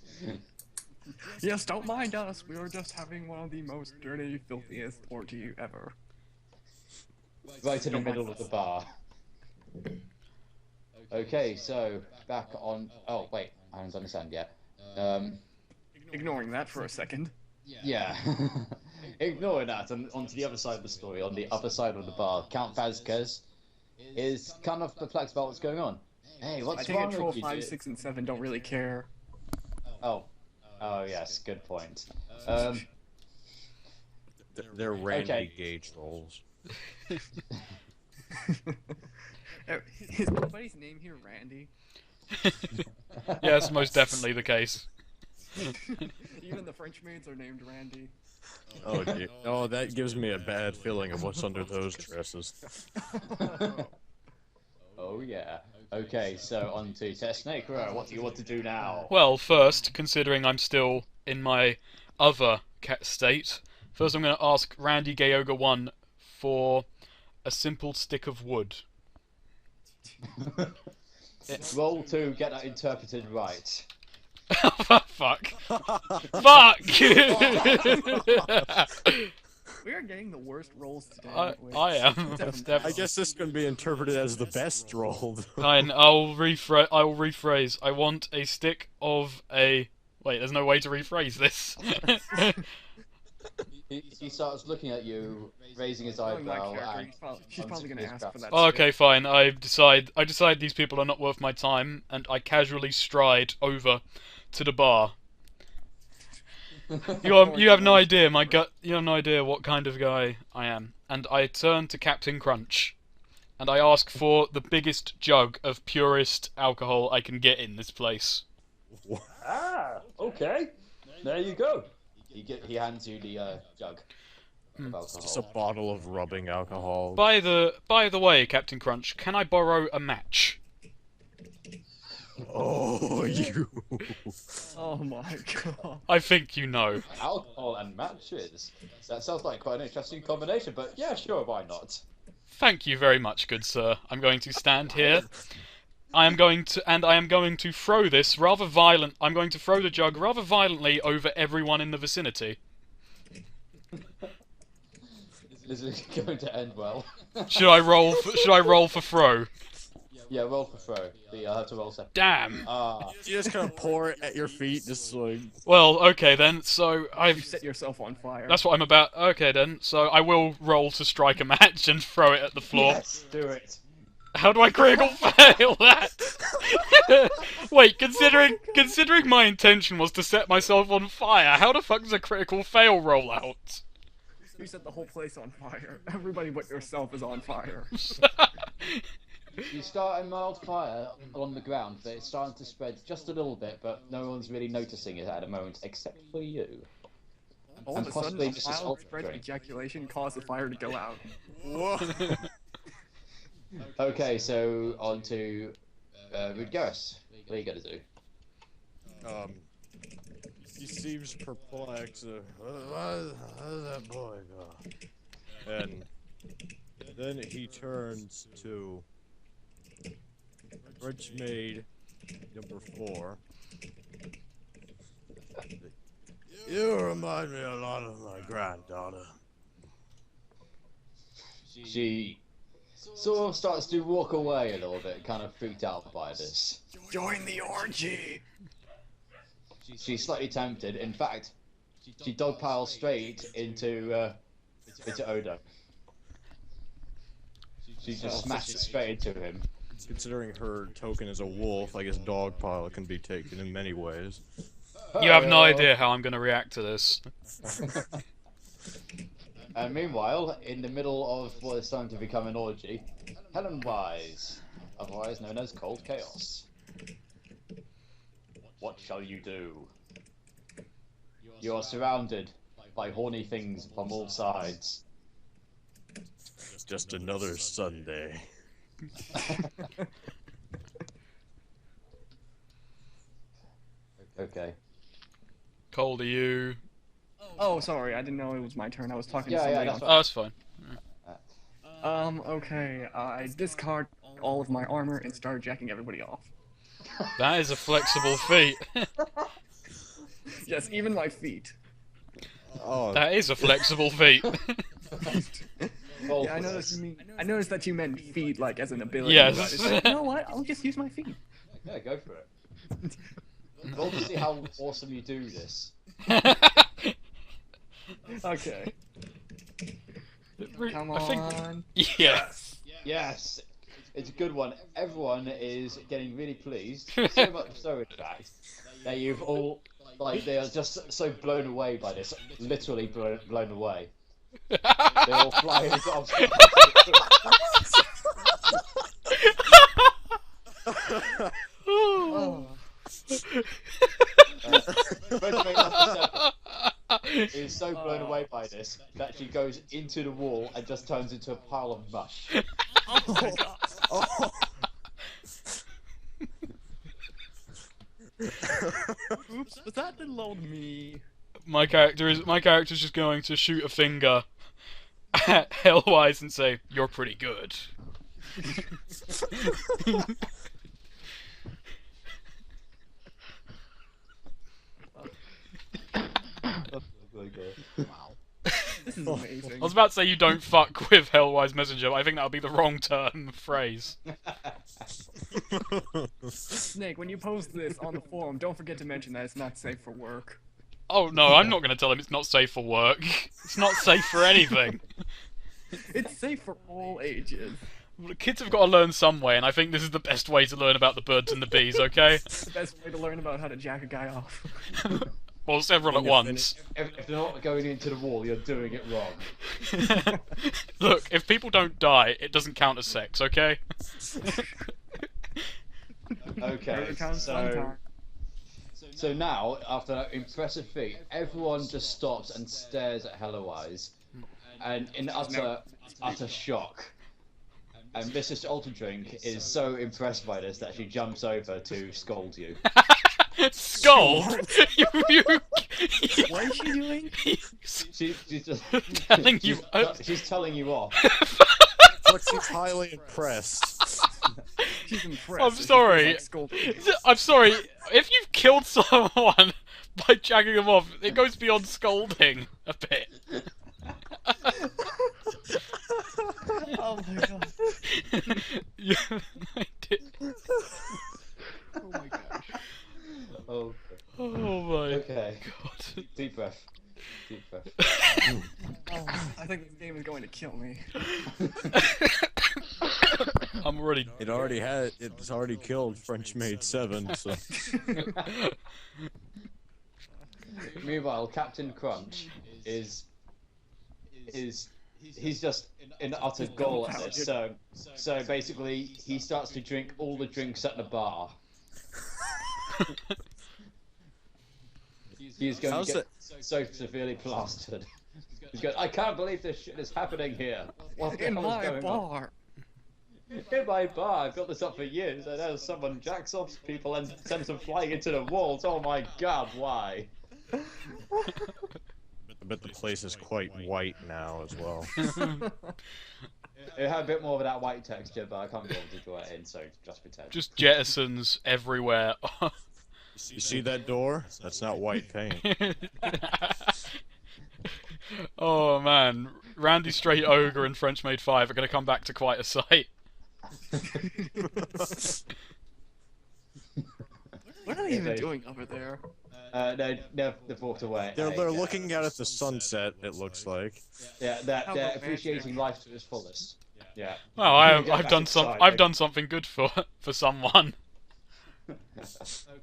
Yes, don't mind us. We were just having one of the most dirty, filthiest orgy ever. Right in the middle of the bar. Okay, so back on. Oh wait, I don't understand yet. Ignoring that for a second. Yeah. Ignoring that, and onto the other side of the story, on the other side of the bar, Count Vasquez is kind of perplexed about what's going on. Hey, I what's think wrong Troll with you? 5, 6, and 7 don't really care. Oh yes, good point. They're Randy Okay. Gage rolls. Is anybody's name here Randy? Yeah, it's most definitely the case. Even the French maids are named Randy. Oh dear. Oh, that gives me a bad feeling of what's under those dresses. Oh yeah. Okay, so on to Test Snake. What do you want to do now? Well, first, considering I'm still in my other cat state, first I'm going to ask Randy Gayoga 1 for a simple stick of wood. Roll to get that interpreted right. Fuck. Fuck! We are getting the worst rolls today. I am. I guess this can be interpreted as the best rolled. Fine, I'll rephrase. I want a stick of a... Wait, there's no way to rephrase this. He starts looking at you, raising his eyebrow, and She's probably going to ask for that. Okay, fine. I decide these people are not worth my time, and I casually stride over to the bar. You have no idea, you have no idea what kind of guy I am. And I turn to Captain Crunch, and I ask for the biggest jug of purest alcohol I can get in this place. Ah, okay. There you go. He hands you the jug of alcohol. Just a bottle of rubbing alcohol. By the way, Captain Crunch, can I borrow a match? Oh, you. Oh my god. I think you know. Alcohol and matches. That sounds like quite an interesting combination, but yeah, sure, why not? Thank you very much, good sir. I'm going to stand here. I am going to throw this rather violent. I'm going to throw the jug rather violently over everyone in the vicinity. This is going to end well. Should I roll for throw? Yeah, roll for throw. But I have to roll separate. Damn. Ah. You just kind of pour it at your feet, just like. Well, okay then. So You I've. set yourself on fire. That's what I'm about. Okay then. So I will roll to strike a match and throw it at the floor. Yes, do it. How do I critical fail that? Wait, considering my intention was to set myself on fire, how the fuck does a critical fail roll out? You set the whole place on fire. Everybody but yourself is on fire. You start a mild fire on the ground, but it's starting to spread just a little bit, but no one's really noticing it at the moment, except for you. All And of a sudden, possibly a just a wild salt spread drink. ejaculation caused the fire to go out. Whoa. Okay, so on to Rude Garrus. What are you gonna do? He seems perplexed. How does that boy go? And then he turns to French maid number 4. You remind me a lot of my granddaughter. She sort of starts to walk away a little bit, kind of freaked out by this. Join the orgy! She's slightly tempted. In fact, she dogpiles straight into Odo. She just smashes straight into him. Considering her token as a wolf, I guess dogpile can be taken in many ways. You have no idea how I'm going to react to this. And meanwhile, in the middle of what is starting to become an orgy, Helen Wise, otherwise known as Cold Chaos. What shall you do? You are surrounded by horny things from all sides. Just another Sunday. Okay. Cold, are you? Oh, sorry, I didn't know it was my turn. I was talking to Yeah, somebody that's else. Oh, that's fine. Okay, I discard all of my armor and start jacking everybody off. That is a flexible feat. Yes, even my feet. Oh, That is a flexible feet. Roll Yeah, I for noticed. this. I noticed that you meant feet, like as an ability. Yes. But it's like, you know what? I'll just use my feet. Yeah, go for it. Roll to see how awesome you do this. Okay. Come I think. on. Yes. Yes, it's a good one. Everyone is getting really pleased. So much so, in fact, that you've all, like, they are just so blown away by this. Literally blown away. They all fly into obstacles. Oh. Motivate us to is so blown away by this that she goes into the wall and just turns into a pile of mush. Oh my god. Oh. Oops, was that little old me? My character's just going to shoot a finger at Hellwise and say, "You're pretty good." Wow. This is amazing. I was about to say you don't fuck with Hellwise Messenger, but I think that would be the wrong term phrase. Snake, when you post this on the forum, don't forget to mention that it's not safe for work. Oh no, I'm not going to tell him it's not safe for work. It's not safe for anything. It's safe for all ages. Well, the kids have got to learn some way, and I think this is the best way to learn about the birds and the bees, okay? It's the best way to learn about how to jack a guy off. Well, several at once. If they're not going into the wall, you're doing it wrong. Look, if people don't die, it doesn't count as sex, okay? Okay, so now, after that impressive feat, everyone just stops and stares at Hellwise, and in utter shock. And Mrs. Alterdrink is so impressed by this that she jumps over to scold you. Skull! What is she doing? She's just telling you. She's telling you off. But she's highly impressed. She's impressed. I'm so she sorry. feels like scolding. I'm sorry. If you've killed someone by jacking them off, it goes beyond scolding a bit. Oh my god. Yeah, I did. Oh my gosh. Oh, Oh my okay. god. Deep breath. Deep breath. Oh, I think this game is going to kill me. I'm already. It's already killed French Maid 7, so. Meanwhile, Captain Crunch is he's just in utter gall at this. So basically, he starts to drink all the drinks at the bar. He's going to get so severely plastered. He's going, I can't believe this shit is happening here. What the In hell is my going on? bar. In my bar, I've got this up for years, and as someone jacks off people and sends them flying into the walls. Oh my god, why? I bet the place is quite white now as well. It had a bit more of that white texture, but I can't be able to draw it in, so just pretend. Just jettisons everywhere. You see that door? That's not white paint. Oh man, Randy Straight Ogre and French Maid 5 are going to come back to quite a sight. What are they even doing over there? They've walked away. They're looking out at the sunset, it looks like. Yeah, they're romantic. appreciating life to its fullest. Yeah. Well, I've done something good for someone.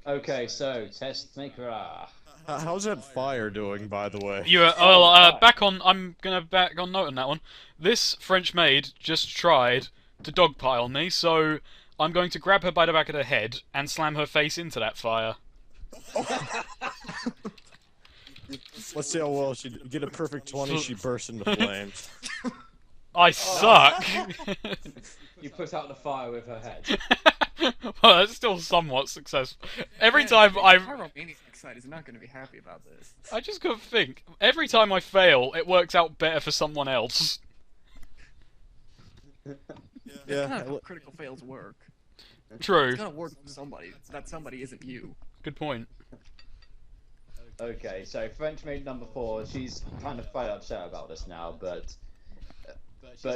Okay, so test maker. How's that fire doing, by the way? Back on. I'm gonna back on note on that one. This French maid just tried to dogpile me, so I'm going to grab her by the back of the head and slam her face into that fire. Let's see how well she get a perfect 20. She bursts into flames. I suck. You put out the fire with her head. Well, that's still somewhat successful. Every time My Romanian side is not going to be happy about this. I just gotta think. Every time I fail, it works out better for someone else. Yeah. That's how critical fails work. True. It's gonna work for somebody. That somebody isn't you. Good point. Okay, so French maid number 4, she's kind of quite upset about this now, but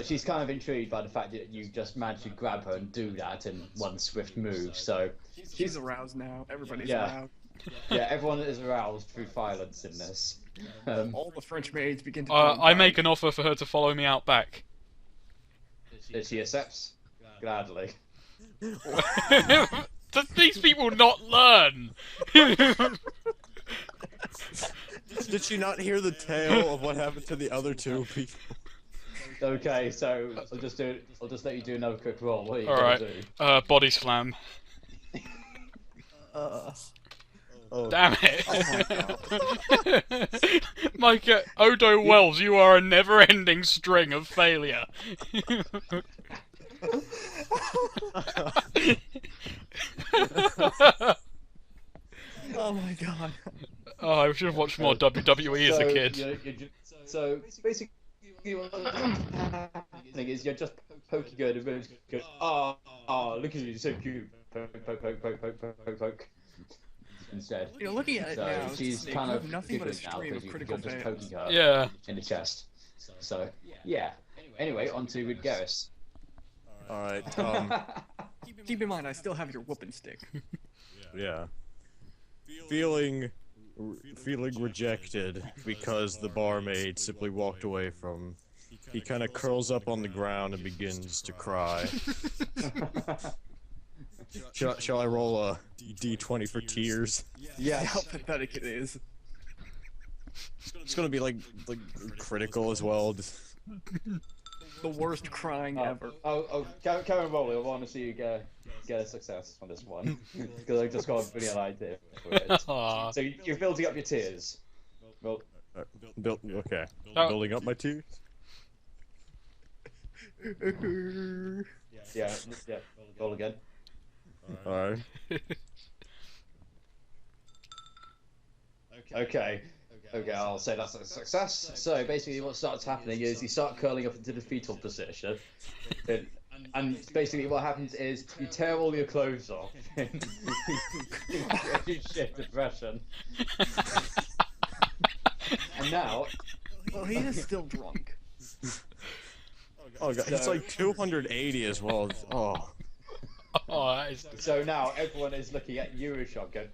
she's kind of intrigued by the fact that you just managed to grab her and do that in one swift move. So She's aroused now. Everybody's Yeah. aroused. yeah, everyone is aroused through violence in this. All the French maids begin to. I make an offer for her to follow me out back. That she accepts gladly. Does these people not learn? Did she not hear the tale of what happened to the other two people? Okay, so I'll just let you do another quick roll. What are you All gonna right. do? Body slam. Oh. Damn it! Oh my god. Micah, Odo Wells, you are a never-ending string of failure. Oh my god. Oh, I should have watched more WWE as a kid. So basically, what's happening is you're just poking her and going, look at you, so cute. Poke, poke, poke, poke, poke, poke, poke. Instead. You're looking at it So now. she's you kind have of nothing but a giggling now stream of because critical you're just fails. poking her Yeah. in the chest. So, yeah. Anyway, on to with Garrus. Alright, Keep in mind, I still have your whooping stick. yeah. Feeling rejected because the barmaid simply walked away from. He kind of curls up on the ground and begins to cry. Shall I roll a d20 for tears? How pathetic it is. It's gonna be like critical as well. The worst crying ever. Karen Rowley, I want to see you get a success on this one. Because I just got a brilliant idea for it. Aw. So you're building up your tears. Well, Okay. Oh. Building up my tears? yeah, roll again. Alright. Okay, I'll say that's a success. So basically what starts happening is you start curling up into the fetal position. And basically what happens is you tear all your clothes off. You shit depression. And now... Well, he is still drunk. Oh god, it's like 280 as well. Oh. Oh, that is... So now everyone is looking at you with shotgun.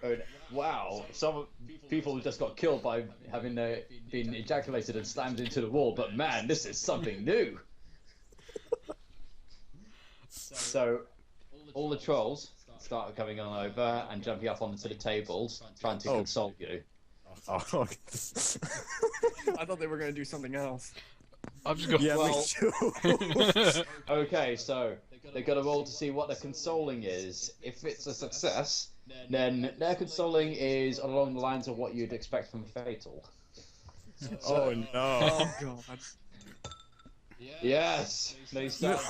Going, wow, some people just got killed by having been ejaculated and slammed into the wall, but man, this is something new. So all the trolls start coming on over and jumping up onto the tables, trying to console you. Oh. I thought they were gonna do something else. I'm just going. Yeah, Well- me too. Okay, so they're gonna roll to see what their consoling is. If it's a success, then their consoling is along the lines of what you'd expect from Fatal. Oh no. Oh god. Yes, they start.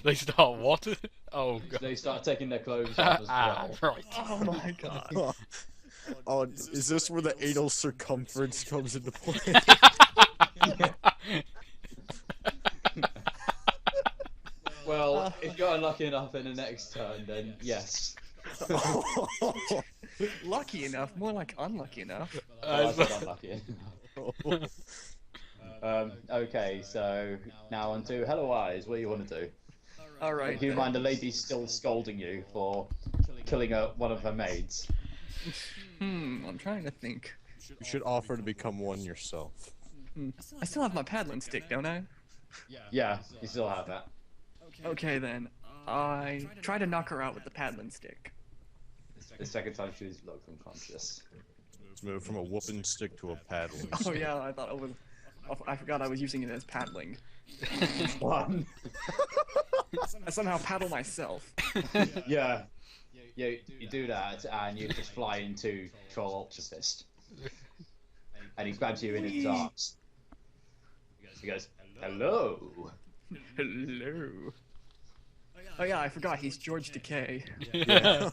They start what? Oh god. They start taking their clothes off as well. Right. Oh my god. Oh, is this where the anal circumference comes into play? Well, if you're unlucky enough in the next turn, then yes. Lucky enough, more like unlucky enough. I said unlucky. Okay, so now on to Hello Eyes. What do you want to do? Alright. Do you mind the lady still scolding you for killing one of her maids? I'm trying to think. You should offer to become one yourself. I still have my paddling stick, don't I? Yeah, you still have that. Okay then. I try to knock her out with the paddling stick. The second time she was looked unconscious. Move from a whooping stick to a paddling. Oh yeah, I thought it was. I forgot I was using it as paddling. One. I somehow paddle myself. Yeah. You do that, and you just fly into Troll Ultra Fist. And he grabs you in his arms. He goes, hello. Hello. Oh yeah, I forgot he's George Decay. Yeah.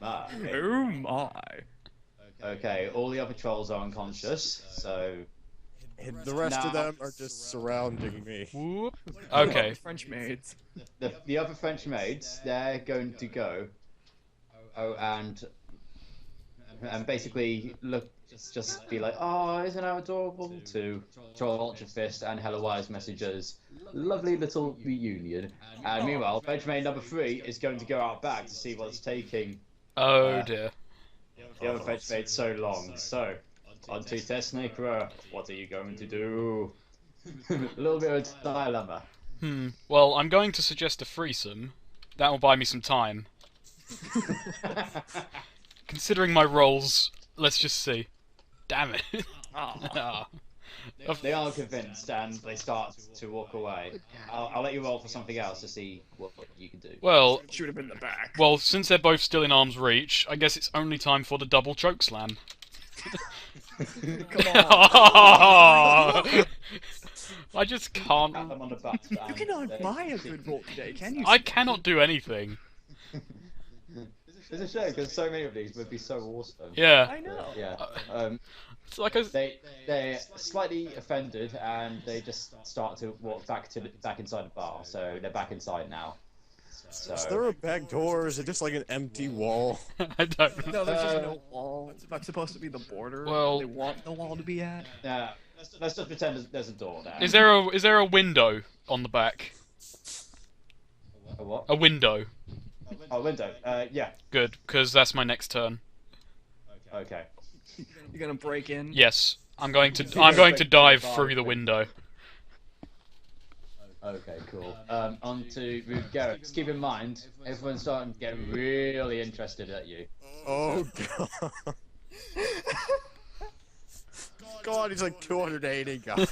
Ah, okay. Oh my. Okay, all the other trolls are unconscious, so And the rest of them are just surrounding me. Whoop. Oh, Okay. French maids. the other French maids, they're going to go. Oh, and basically look, just be like, oh, isn't that adorable? To Troll Ultra Fist and Hello Wise messages, lovely little reunion. And meanwhile, French maid number 3 is going to go out back to see what's taking Oh dear. the other French maid so long. So, on to Tessmaker, what are you going to do? A little bit of a dilemma. Well, I'm going to suggest a threesome. That will buy me some time. Considering my roles, let's just see. Damn it. Oh. Ah. They are convinced and they start to walk away. I'll let you roll for something else to see what you can do. Well, Shoot him in the back. well, since they're both still in arm's reach, I guess it's only time for the double choke slam. Come on. I just can't. Pat them on the butt. You and cannot they- buy a good roll today, can you? I cannot do anything. It's a shame because so many of these would be so awesome. Yeah. I know. Yeah. It's like a. They're slightly offended and they just start to walk back inside the bar. So they're back inside now. So Is there a back door, or is it just like an empty wall? I don't know. No, there's just no wall. It's not supposed to be the border Well- they want the wall to be at. let's just pretend there's a door there. Is there a window on the back? A what? A window. Oh, window. Yeah. Good, because that's my next turn. Okay. You're gonna break in. Yes, I'm going to dive through the window. Okay, cool. On to Rude Garrett. Just keep in mind, everyone's starting to get really interested at you. Oh god. God, he's like 280 guys.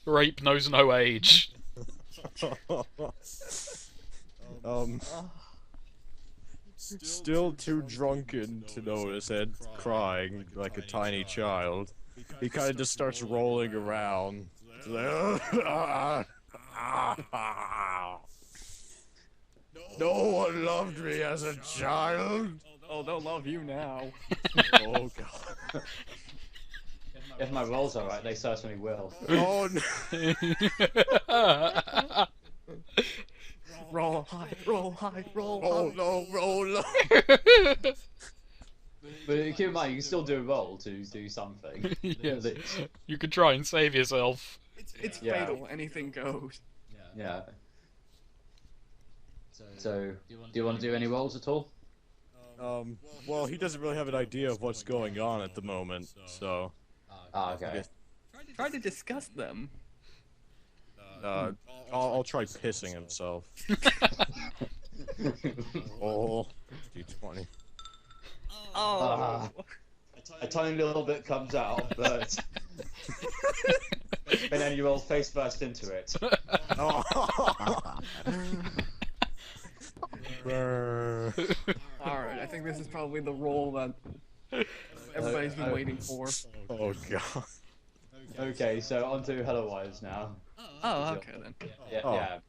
Rape knows no age. Still too drunken to notice and crying like a tiny child. He kind of just starts rolling around. He's like, no one loved me as a child. Oh, they'll love you now. Oh god. If my rolls are right, they certainly will. Oh no. Roll high, roll high, roll Oh high. no, roll low. But keep in mind, you can still do a roll to do something. Yes. You could try and save yourself. It's Yeah. fatal. Anything goes. Yeah. So, do you want to do any rolls at all? Well, he doesn't really have an idea of what's going on at the moment, so. Ah, okay. Try to discuss them. I'll try pissing himself. Oh, D20. Oh. A tiny little bit comes out, but and then you roll face first into it. Alright, I think this is probably the role that everybody's been waiting for. Oh god. Okay, so on to Hello Wires now. Oh, okay then. Yeah, Oh. yeah.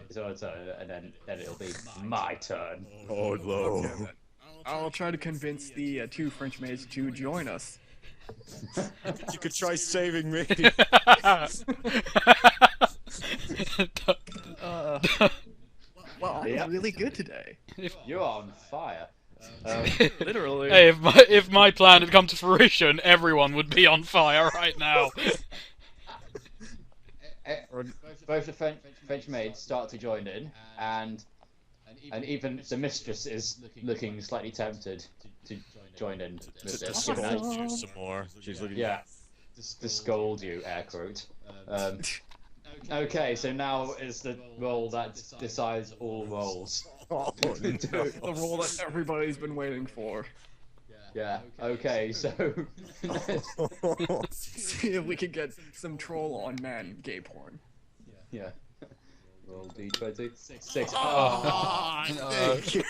So it's and then it'll be my turn. Oh no. I'll try to convince the two French maids to join us. You could try saving me. Well, I'm Yeah. really good today. You're on fire. Literally. Hey, if my plan had come to fruition, everyone would be on fire right now. Both the French maids start to join in, and even the mistress is looking slightly tempted to join in with To this. scold you some more. She's looking. Yeah, to scold you, air quote. Okay, so now is the roll that decides all rolls. Oh, no. The role that everybody's been waiting for. Yeah. Okay, so See if we can get some troll on man gay porn. yeah. Roll d20. 6. Thank you.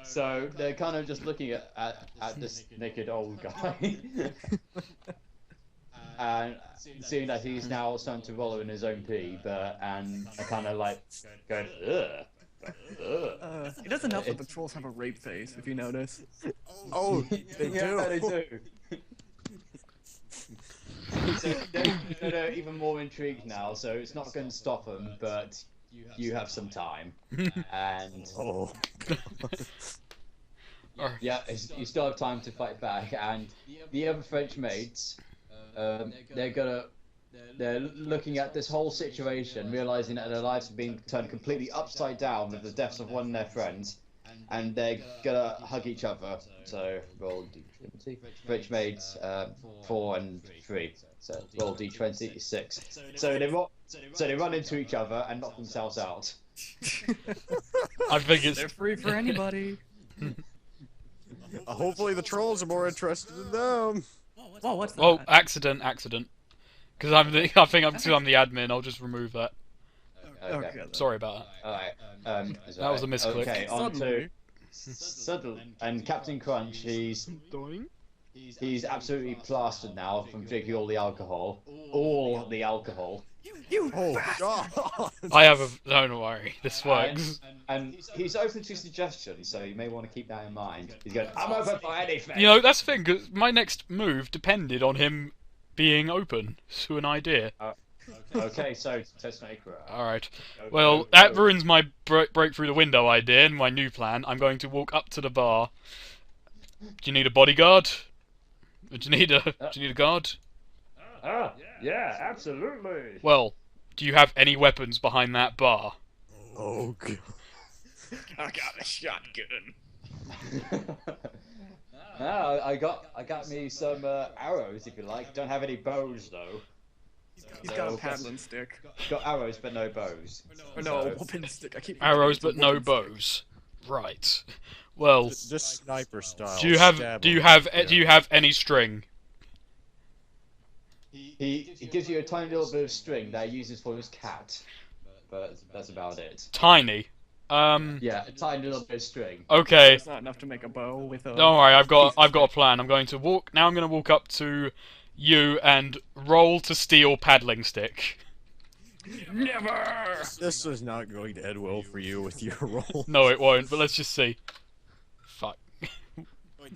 So they're kind of just looking at this naked old guy. And seeing that he's now starting to wallow in his own pee, and I kind of like going, ugh. Ugh. It doesn't help that the trolls have a rape face, if you notice. Oh, they Yeah, they do. do. So they're even more intrigued now, so it's not going to stop them, but you have some time. And Oh. yeah, you still have time to fight back, and the other French mates, they're looking at this whole situation, realizing that their lives have been turned completely upside down with the deaths of one of their friends, and they're gonna hug each other. So roll d20. French maids, 4 and 3. So roll d20, 6. So they run into each other and knock themselves out. I think it's They're free for anybody. Hopefully the trolls are more interested in them. Whoa, what's that? Oh, accident. Because I'm the admin. I'll just remove that. Okay. then. Sorry about that. Alright. That was a misclick. Okay, on to Suddenly. Suddenly. And Captain Crunch, he's absolutely plastered now from drinking all the alcohol. All the alcohol. Oh God! I have a. Don't worry, this works. And he's open to suggestions, so you may want to keep that in mind. He's going, I'm open for anything! You know, that's the thing. 'Cause my next move depended on him being open to an idea. Okay, so test make Alright. Well, that ruins my break through the window idea and my new plan. I'm going to walk up to the bar. Do you need a bodyguard? Do you need a guard? Yeah, absolutely. Well, do you have any weapons behind that bar? Oh God! I got a shotgun. No, I got me some arrows if you like. Don't have any bows though. He's got a paddling stick. Got arrows but no bows. Or no, a whooping stick. I keep Arrows forgetting but it's a no whooping stick. bows. Right. Well, Just sniper style. do you have stab do you 'em. have Yeah. do you have any string? He gives you a tiny little bit of string that he uses for his cat, but that's about it. Tiny. Yeah, a tiny little bit of string. Okay. It's not enough to make a bow with a... Don't worry, I've got a plan. I'm going to walk up to you and roll to steal paddling stick. Never! This is not going to end well for you with your roll. No, it won't, but let's just see. Fuck.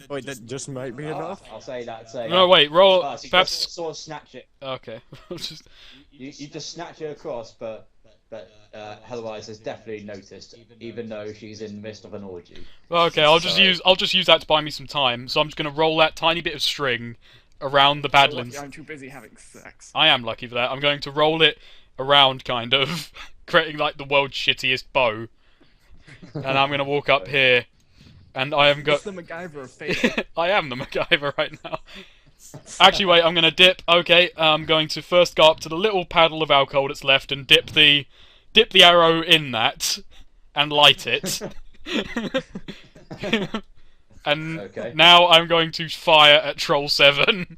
Wait, that just might be enough. I'll say that. Say No, wait, roll. you just Perhaps. sort of snatch it. Okay. Just. You just snatch it across, but otherwise is definitely noticed, even though she's in the midst of an orgy. Okay, I'll just use that to buy me some time. So I'm just gonna roll that tiny bit of string around the paddlings. I'm too busy having sex. I am lucky for that. I'm going to roll it around, kind of, creating like the world's shittiest bow. And I'm gonna walk up here, and I am It's the MacGyver of fate. I am the MacGyver right now. Actually, wait, I'm gonna dip. Okay, I'm going to first go up to the little paddle of alcohol that's left and dip the arrow in that and light it. And Okay. now I'm going to fire at Troll 7.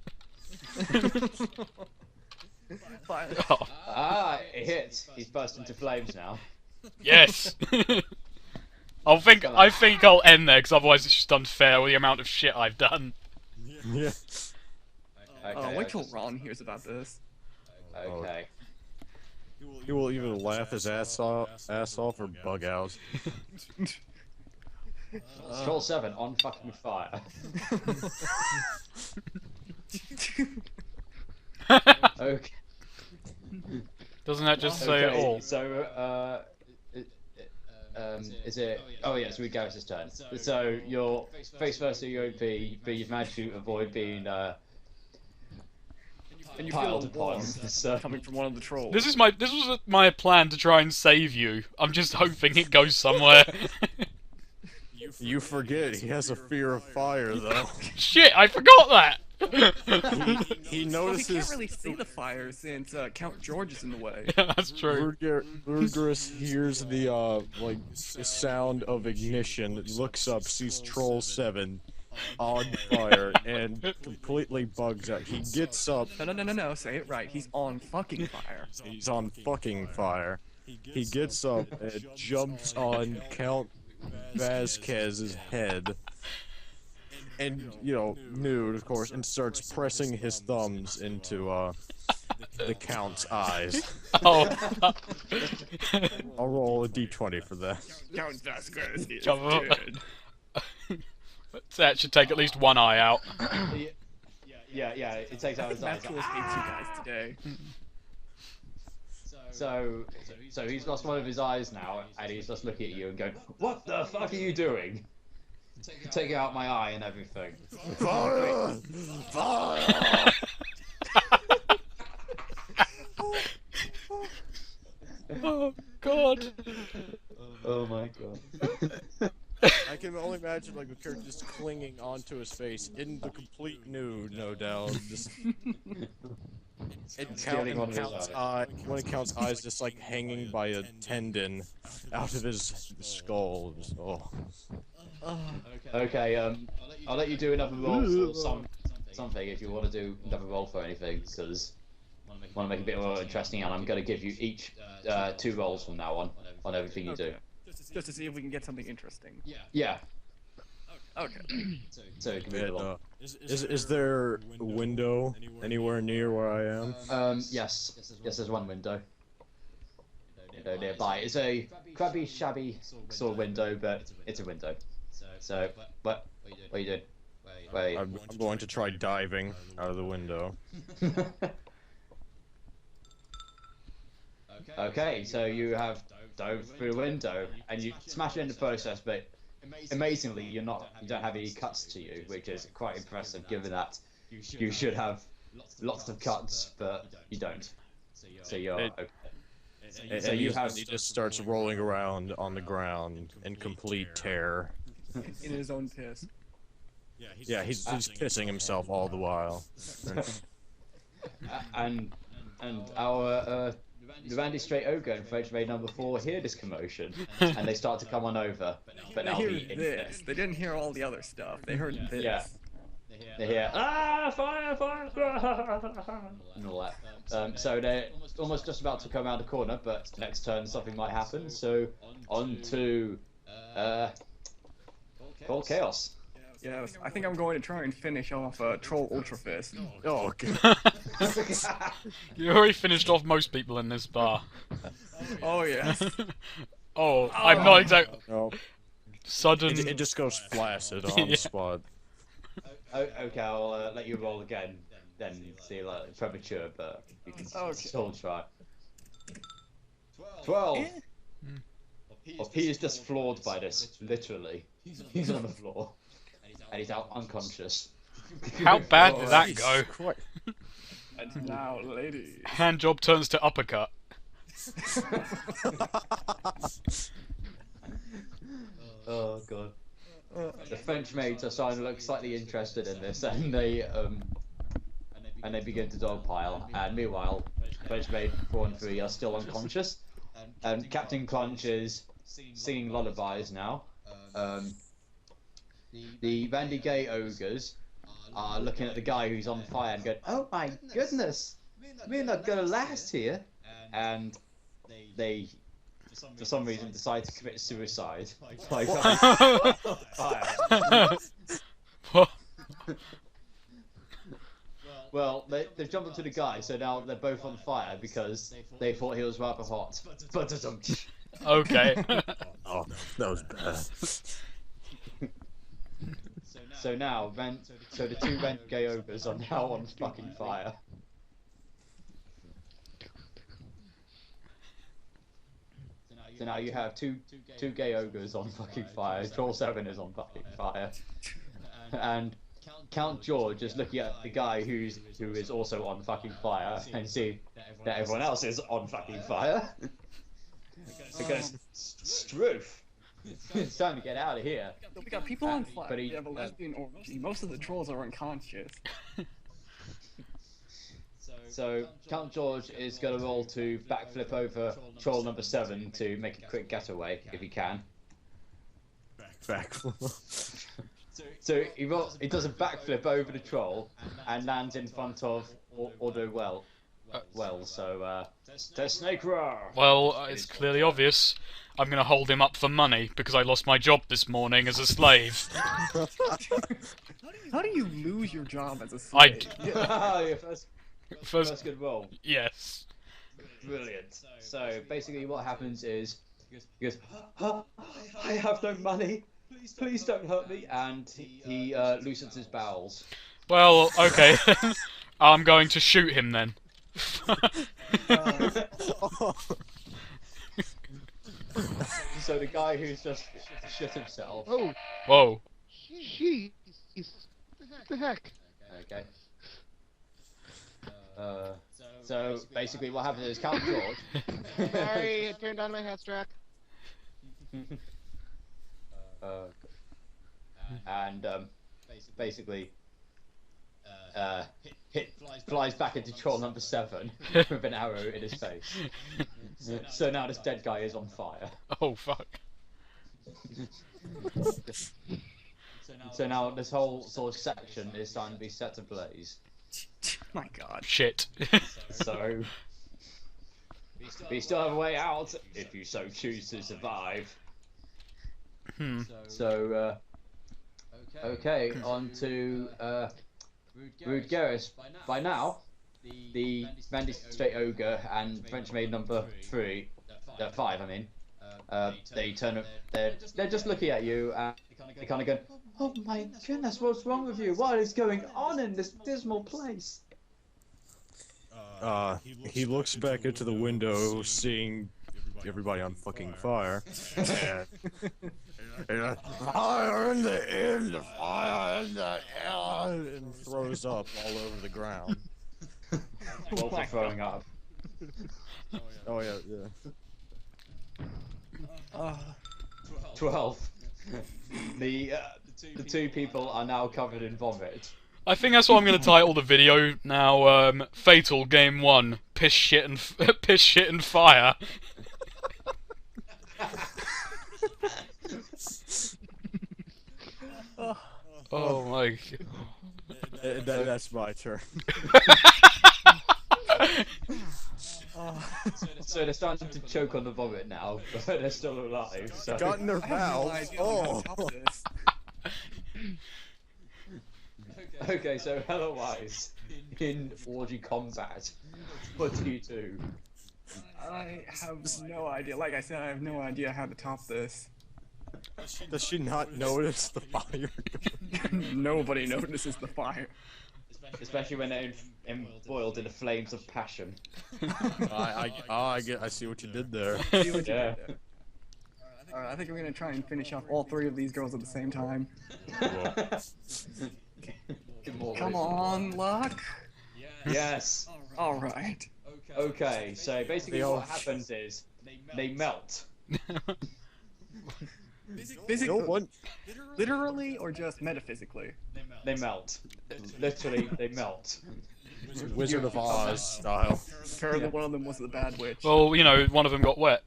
Oh, Ah, it hits. He's burst into flames now. yes. I think I'll end there because otherwise it's just unfair with the amount of shit I've done. Yeah. Okay, Wait till Ron hears about this. Okay. He will either laugh his ass off or bug out. Troll 7 on fucking fire. Okay. Doesn't that just say it all? So, is it? Oh yeah, so we Garrus's turn. So you're face first to your OP, but you've managed to avoid being And you feel piled a upon. warmth So coming from one of the trolls. This was my plan to try and save you. I'm just hoping it goes somewhere. You forget he has a fear of fire, though. Shit, I forgot that. He Well, he notices can't really see the fire since Count George is in the way. That's true. Rudgris hears the the sound of ignition, looks up, sees Troll 7 on fire, and completely bugs out. He gets up. No, say it right. He's on fucking fire. He's on fucking fire. He gets up and jumps on Count Vasquez's head. And, nude, of course, and starts pressing his thumbs into, the Count's eyes. Oh. I'll roll a d20 for that. Count Vasquez is Come on. dead. That should take at least one eye out. yeah, it takes out his eyes. Vasquez hates you guys today. So he's lost one of his eyes now, and he's just looking at you and going, "What the fuck are you doing?" Taking out my eye and everything. Fire! Fire! Oh god. Oh my god. I can only imagine the character just clinging onto his face in the complete nude, no doubt. Just Stealing one of his when it counts eyes just like hanging by a tendon out of his skull. Oh. Okay, I'll let you do another roll for something if you want to do another roll for anything, because I want to make it a bit more interesting, and I'm going to give you each 2 rolls from now on everything you do. Just to see if we can get something interesting. Yeah. Okay. So it can be along. Is there a window anywhere near where I am? Yes, there's one window. Nearby. It's a crabby, shabby sort of window, but it's a window. So, what are you doing? Wait. I'm going to try diving out of the window. Okay, so you have dove through the window and you smash it in the process, but amazingly, you don't have any cuts to you, which is quite impressive, given that you should have lots of cuts, but you don't. So you're okay. So he just starts rolling around on the ground in complete terror. In his own piss. Yeah, he's pissing himself all the while. And our the Randy Straight Ogre and French Maid number 4 hear this commotion, and they start to come on over. But They now hear the this. They didn't hear all the other stuff. They heard this. Yeah. They hear fire, and all that. So they're almost just about to come out the corner, but next turn something might happen. So on to Call Chaos. Yes, I think I'm going to try and finish off Troll Ultra Fist. Oh, God. You already finished off most people in this bar. Oh yes. Oh, I'm not exactly. No. Sudden. It just goes flaccid on the spot. Okay, I'll let you roll again. Then see, like premature, but you can still try. 12. Well, he is just floored by this. Literally, he's on the floor, and he's out unconscious. How bad did that go? And now, ladies. Hand job turns to uppercut. Oh god. The French maids are starting to look slightly interested in this, and they begin to dogpile. And meanwhile, French maid 4 and 3 are still unconscious, and Captain Crunch is singing lullabies now. The Randy Gay ogres are looking at the guy who's on fire and going, "Oh my goodness, we're not gonna last here," and they, for some reason, decide to commit suicide by fire. Well, they've jumped onto the guy, so now they're both on fire because they thought he was rather hot. But Okay. Oh, that was bad. So now, the 2 Rent Gay ogres are now on fucking fire. So now you have two gay ogres on fucking fire. Troll 7 is on fucking fire, and Count George is looking at the guy who is also on fucking fire and see that everyone else is on fucking fire. Because Struth, it's time to get out of here. We got people on fire. But We have a lesbian orgy. Most of the trolls are unconscious. So Count George is going to roll to backflip over troll number 7 to make a quick getaway if he can. Backflip. So he does a backflip over the troll and lands in front of Auto Wells. So Snake Roar. Well, it's clearly obvious. I'm gonna hold him up for money because I lost my job this morning as a slave. How do you lose your job as a slave? First good roll. Yes. Brilliant. So basically, what happens is he goes, "I have no money. Please don't hurt me," and he loosens his bowels. Well, okay. I'm going to shoot him then. So the guy who's just shit himself. Oh, Whoa. jeez. What the heck? Okay. So basically, what happens is Count George. Sorry, I turned on my hat strap. And basically, flies back into troll number 7 with an arrow in his face. So now this dead guy is on fire. Oh fuck. So now this whole sort of section is starting to be set ablaze. My God. Shit. So, but you still have a way out if you so choose to survive. So, okay, on to Rude Garrus. By now, the Mandate Ogre and French Maid number 5, I mean, they turn up. They're just looking at you and they kind of go, "Oh my goodness, what's wrong with you? What is going on in this dismal place?" He looks back into the window, seeing everybody on fucking fire. And fire in the air, fire in the air, and throws up all over the ground. Also throwing up. Oh yeah. 12. The 2 people are now covered in vomit. I think that's what I'm going to title the video now. Fatal Game 1: Piss shit and fire. Oh my God. That's my turn. So they're starting to choke on the vomit now, but they're still alive. So. Got in their mouths. Oh. Okay, so Hellowise in orgy combat. What do you do? I have no idea. Like I said, I have no idea how to top this. Does she not notice the fire? Nobody notices the fire. Especially when they're embroiled in the flames of passion. I see what you did there. Yeah. Alright, I think we're gonna try and finish off all 3 of these girls at the same time. Come on, Luck. Yes. Alright. Okay, so basically what happens is they melt. Physically, No one. literally, or just metaphysically? They melt. Literally, they melt. Wizard of Oz style. Apparently one of them was the bad witch. Well, you know, one of them got wet.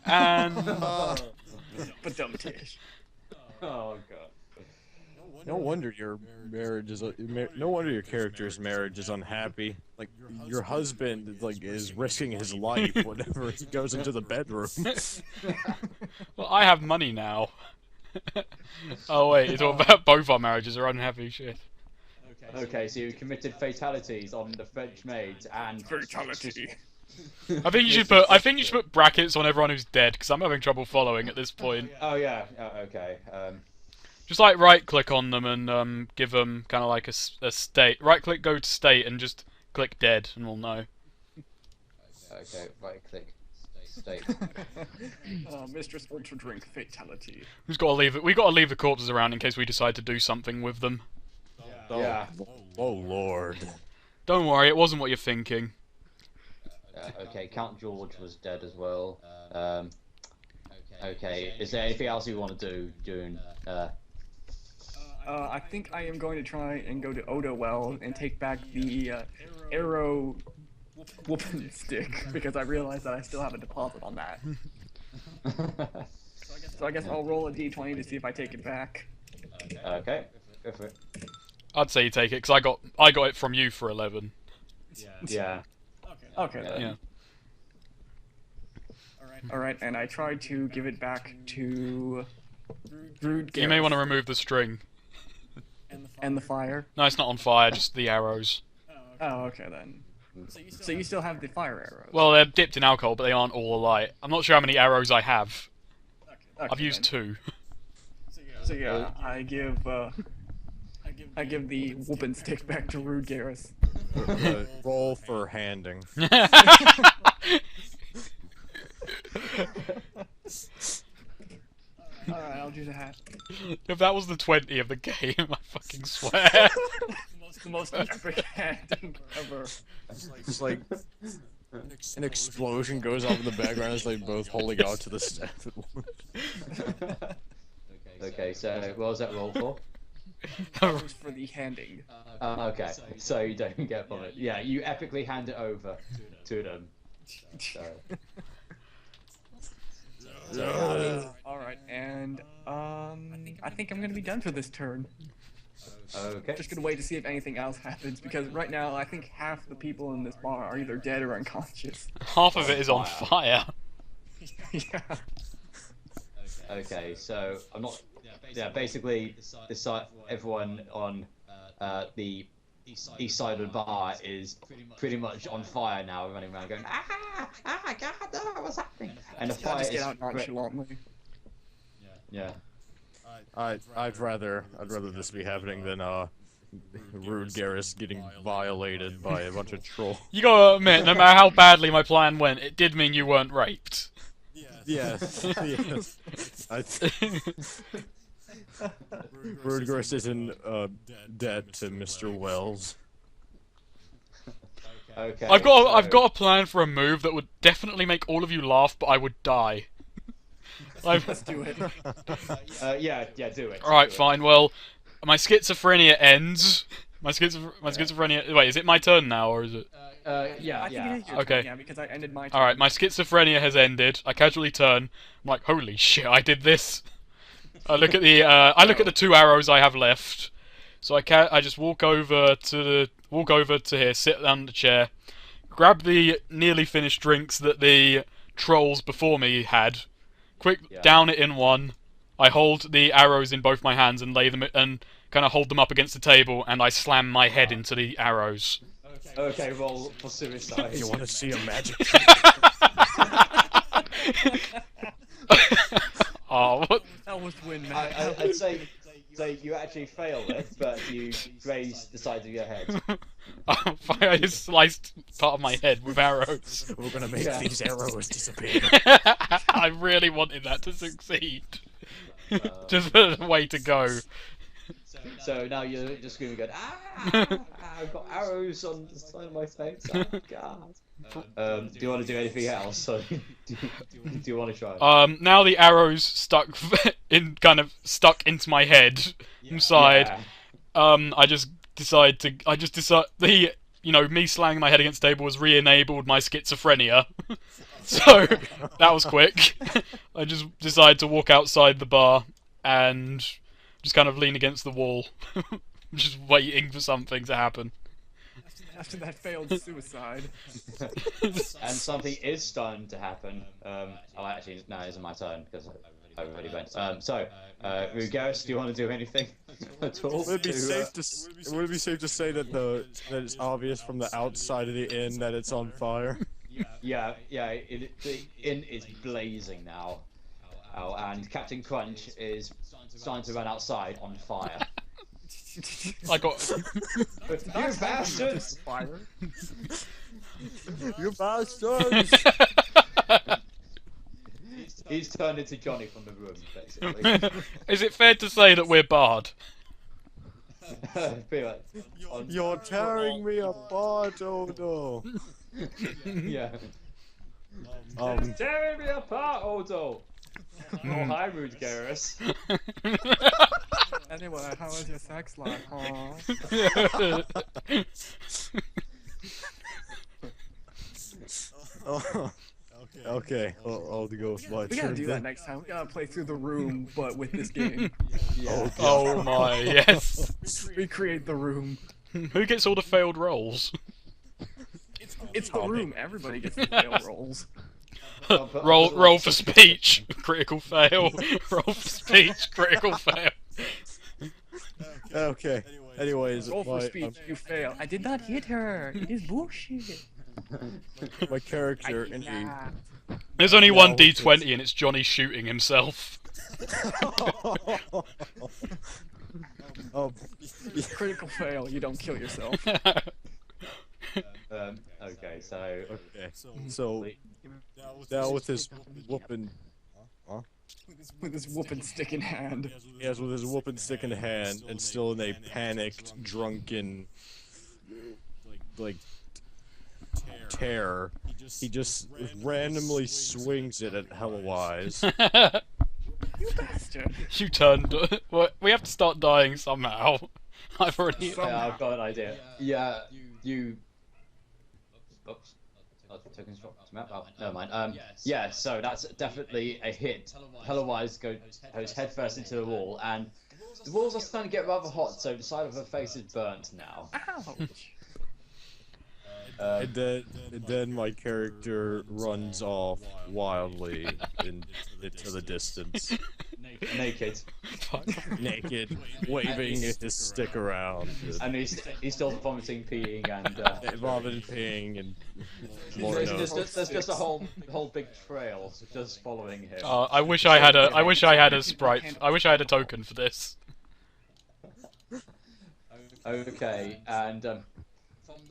And But dumb Tish. Oh god. No wonder your marriage is. No wonder your character's marriage is unhappy. Like your husband, is risking his life whenever he goes into the bedroom. well, I have money now. Oh wait, it's all about both our marriages are unhappy. Shit. Okay, so you committed fatalities on the French maids and Fatality. I think you should put brackets on everyone who's dead because I'm having trouble following at this point. Oh yeah. Okay. Just like right click on them and give them kind of like a state. Right click, go to state, and just click dead, and we'll know. Okay. Right click. State. Mistress Ultra Drink Fatality. We got to leave the corpses around in case we decide to do something with them. Yeah. Oh lord. Don't worry, it wasn't what you're thinking. Okay. Count George was dead as well. Okay. Is there anything else you want to do during? I think I am going to try and go to Oda Well and take back the arrow whooping stick because I realized that I still have a deposit on that. So I guess I'll roll a d20 to see if I take it back. Okay. Go for it. I'd say you take it because I got it from you for 11. Yeah. Okay then. Yeah. Alright, and I tried to give it back to Rude You may Garrus. want to remove the string. And the fire. No, it's not on fire, just the arrows. Oh, okay then. So you still have the fire arrows. Well, they're dipped in alcohol, but they aren't all alight. I'm not sure how many arrows I have. Okay, I've used then. 2. So yeah, I give the whooping stick back to Rude Garrus. Roll for handing. Alright, I'll do that. If that was the 20 of the game, I fucking swear. The most epic handing ever. It's like an explosion goes off in the background as they both holding on to the staff at once. Okay. So what was that roll for? That was for the handing. Okay, so you don't get from it. Yeah, you epically hand it over to them. So. All right, and I think I'm gonna be done for this turn. Okay. Just gonna wait to see if anything else happens because right now I think half the people in this bar are either dead or unconscious. Half of it is on fire. Yeah. Okay, so I'm not. Yeah, basically, everyone on the east side of the bar is pretty much on fire now, running around going, God, no, what's happening? And the fire Just is. get out nonchalantly. Yeah. I'd rather this be happening than Rude Garrus getting violated by a bunch of trolls. You gotta admit, no matter how badly my plan went, it did mean you weren't raped. Yes. Yes. Rude Garrus isn't dead to Mr. Wells. Okay. I've got a plan for a move that would definitely make all of you laugh, but I would die. Let's do it. Yeah, do it. Alright, do it. fine. Well, my schizophrenia ends. My schizophrenia. Wait, is it my turn now, or is it? Yeah. I think it is your Okay. turn, yeah, because I ended my turn. Alright, my schizophrenia has ended. I casually turn. I'm like, holy shit, I did this. I look at the 2 arrows I have left. So I just walk over to here, sit down in the chair, grab the nearly finished drinks that the trolls before me had, down it in one. I hold the arrows in both my hands and lay them and kind of hold them up against the table, and I slam my head into the arrows. Okay, roll for suicide. You want to see a magic? Oh, what? That was win, man. I'd say you actually failed it, but you grazed the side of your head. Oh, fuck, I just sliced part of my head with arrows. We're gonna make these arrows disappear. I really wanted that to succeed. Just a way to go. So now you're just screaming, going, I've got arrows on the side of my face. Oh God. Do you want to do anything else? Or do you want to try? Now the arrows stuck into my head inside. Yeah. I just decide me slamming my head against the table has re-enabled my schizophrenia. So that was quick. I just decided to walk outside the bar and just kind of lean against the wall, just waiting for something to happen. After that failed suicide. And something is starting to happen. Actually, no, it isn't my turn because I already went. Rude Garrus, do you want to do anything at all? Would it be safe to say that it's obvious from the outside of the inn that it's on fire? Yeah. The inn is blazing now. Oh, and Captain Crunch is starting to run outside on fire. I got. You bastards! Fire. You bastards! He's turned into Johnny from the room, basically. Is it fair to say that we're barred? You're tearing me apart, Odo. Yeah. Tearing me apart, Odo. Oh, hi, Rude Garrus. Anyway, how was your sex life, huh? Okay, I'll go with my We gotta do that next time. We gotta play through the room, but with this game. Yeah. Oh my, yes. Recreate the room. Who gets all the failed rolls? It's the room. Everybody gets the fail rolls. Roll for speech, critical fail. Roll for speech, critical fail. Okay. Anyways, Roll for speech. You fail. I did not hit her. It is bullshit. my character indeed. There's only one D20 and it's Johnny shooting himself. Critical fail. You don't kill yourself. Okay, so... So, now with his whooping... With his whooping stick in hand. Yes, with his whooping stick in hand, and still in a panicked, drunken... like... terror. He just randomly swings it at Hellawise. You bastard. You turned. Well, we have to start dying somehow. I've already. Yeah, I've got an idea. Yeah, you. Oops. Oh, tokens dropped. Oh, never mind. Yeah, so that's definitely a hit. Hellawise goes headfirst into the wall, and the walls are starting to get rather hot, so the side of her face is burnt now. Ouch! And then my character runs off wildly into the distance, Naked. naked, waving his stick around, And he's still vomiting, peeing, and vomiting, peeing, and there's just a whole big trail just following him. I wish I had a sprite. I wish I had a token for this. Okay, and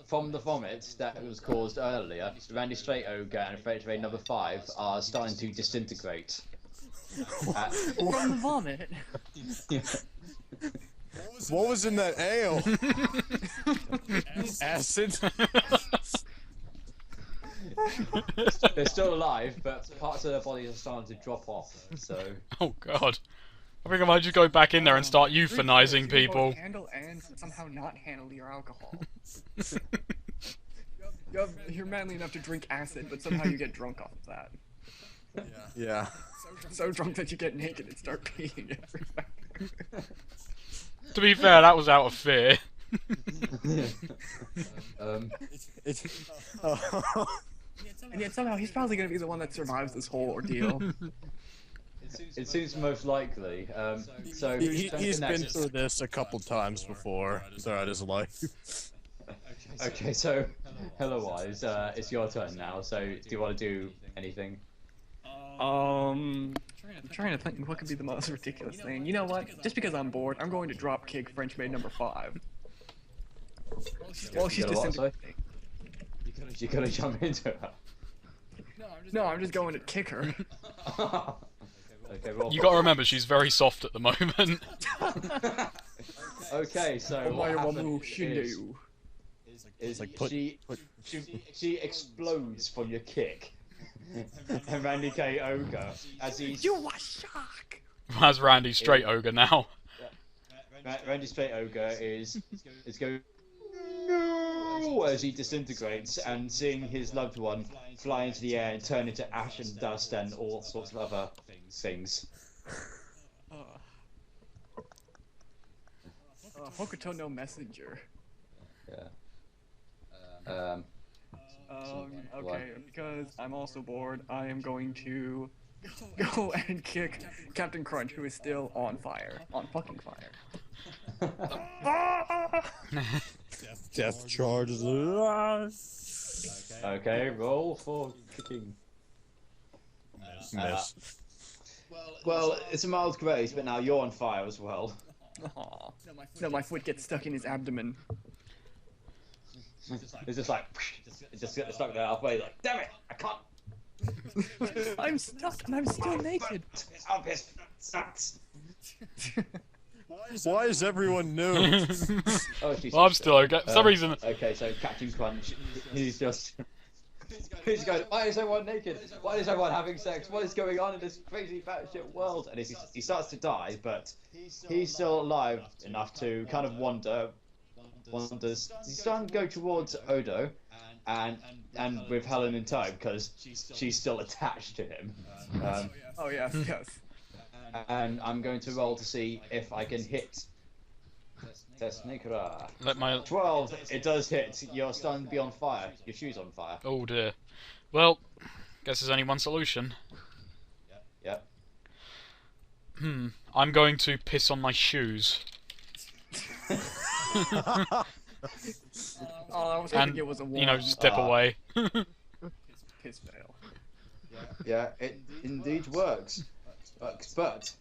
from the vomit that was caused earlier, Randy Straight Ogre and Freight Train number 5 are starting to disintegrate. From the vomit. What was in that ale? Acid. They're still alive, but parts of their bodies are starting to drop off. So Oh god. I think I might just go back in there and start euthanizing You can people. both handle and somehow not handle your alcohol. You're manly enough to drink acid, but somehow you get drunk off of that. Yeah. So drunk that you get naked and start peeing everywhere. To be fair, that was out of fear. And yet somehow he's probably going to be the one that survives this whole ordeal. it seems most likely. So He's been through this a couple times before throughout his life. Okay, so Hellawise, it's your turn now. So do you want to do anything? I'm trying to think what could be the most ridiculous thing. You know what? Just because I'm bored, I'm going to drop kick French maid number 5. Well, she's You gotta what, sorry? disintegrating. You gotta jump into her. No, I'm just going to kick her. Okay, roll. You gotta remember, she's very soft at the moment. Okay, so what happened is like put- she explodes from your kick. And Randy K. Ogre, as he's You are shock! As Randy Straight Ogre now. Randy Straight Ogre is going no as he disintegrates and seeing his loved one fly into the air and turn into ash and dust and all sorts of other things. Hokuto no messenger. Yeah. Okay, because I'm also bored, I am going to go and kick Captain Crunch, who is still on fire. On fucking fire. Death charges. Okay, roll for kicking. Miss. Well, it's a mild grace, but now you're on fire as well. Aw. No, my foot gets stuck in his abdomen. It's just like, it just gets stuck there halfway, like, damn it, I can't. I'm stuck and I'm still naked. It's obvious, sucks. Why is everyone new? Oh, she's Well, I'm still okay. For some reason, Okay, so Captain Crunch, he's just. He's going, why is everyone naked? Why is everyone having sex? What is going on in this crazy batshit world? And he starts to die, but he's still alive enough to kind of wanders. He's starting to go towards Odo, and with Helen in tow because she's still attached to him. Oh yes, yes. And I'm going to roll to see if I can hit. Tesnikra. let my 12. It does hit. You're starting to be on fire. Your shoe's on fire. oh dear. Well, guess there's only one solution. Yep. I'm going to piss on my shoes. Oh, I was hoping And, it was a you know, one. step away. Piss fail. Yeah, it indeed works. But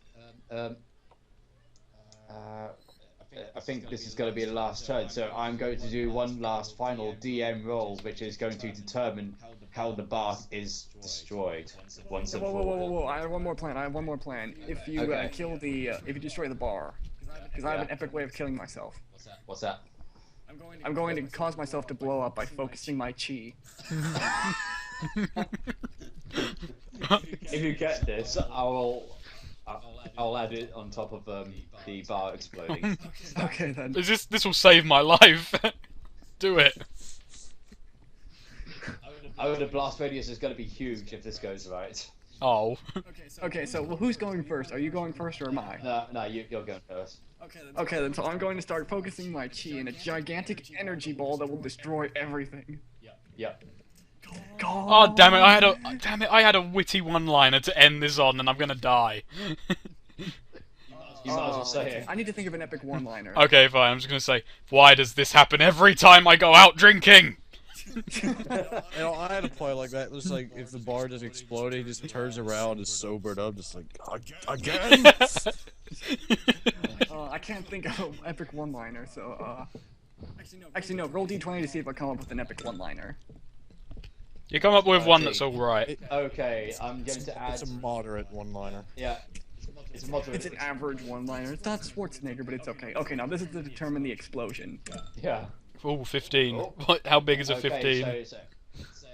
I think this is going to be the last turn, so I'm going to do one last final DM roll, which is going to determine how the bar is destroyed once and Whoa, whoa, for whoa, whoa, all. whoa! I have one more plan. If you Okay. kill the, if you destroy the bar, because I have an Yeah. epic way of killing myself. What's that? I'm going to cause myself to blow up by focusing my chi. If you get this, I I'll add it on top of the bar exploding. Okay then. This will save my life. Do it. Oh, the blast radius is going to be huge if this goes right. Oh. Okay, so well, who's going first? Are you going first or am I? No, you're going first. Okay, then so I'm going to start focusing my chi in a gigantic energy ball that will destroy everything. Yep. Oh damn it! I had a witty one-liner to end this on, and I'm gonna die. You might as well say it. I need to think of an epic one-liner. Okay, fine. I'm just gonna say, why does this happen every time I go out drinking? You know, I had a play like that. It was like if the bar just exploded, he just turns around, is sobered up, just like again. I can't think of an epic one-liner, so actually no. Roll d20 to see if I come up with an epic one-liner. You come up with one that's alright. Okay, I'm going to add. It's a moderate one-liner. Yeah. It's a moderate. It's an average one-liner. It's not Schwarzenegger, but it's okay. Okay, now this is to determine the explosion. Yeah. Ooh, 15. Oh. What? How big is a 15? Okay, so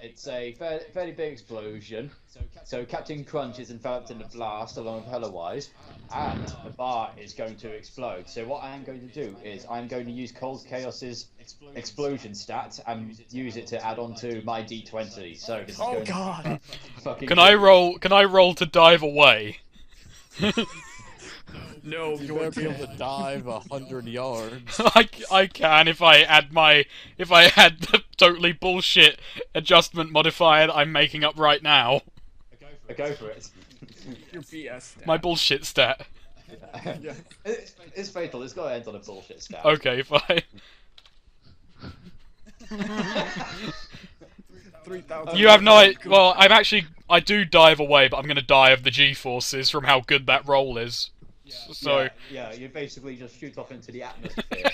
it's a fairly big explosion. So Captain Crunch is enveloped in the blast along with Hellawise, and the bar is going to explode. So what I am going to do is I'm going to use Cold Chaos's explosion stat and use it to add on to my d20. So this is Oh going god! fucking. Can I roll to dive away? No, You better be able to dive 100 yards. I can if I add the totally bullshit adjustment modifier that I'm making up right now. Go for it. Your BS stat. My bullshit stat. Yeah. It's fatal. It's got to end on a bullshit stat. Okay, fine. 3,000. You have well, I do dive away, but I'm gonna die of the G-forces from how good that roll is. So Yeah, you basically just shoot off into the atmosphere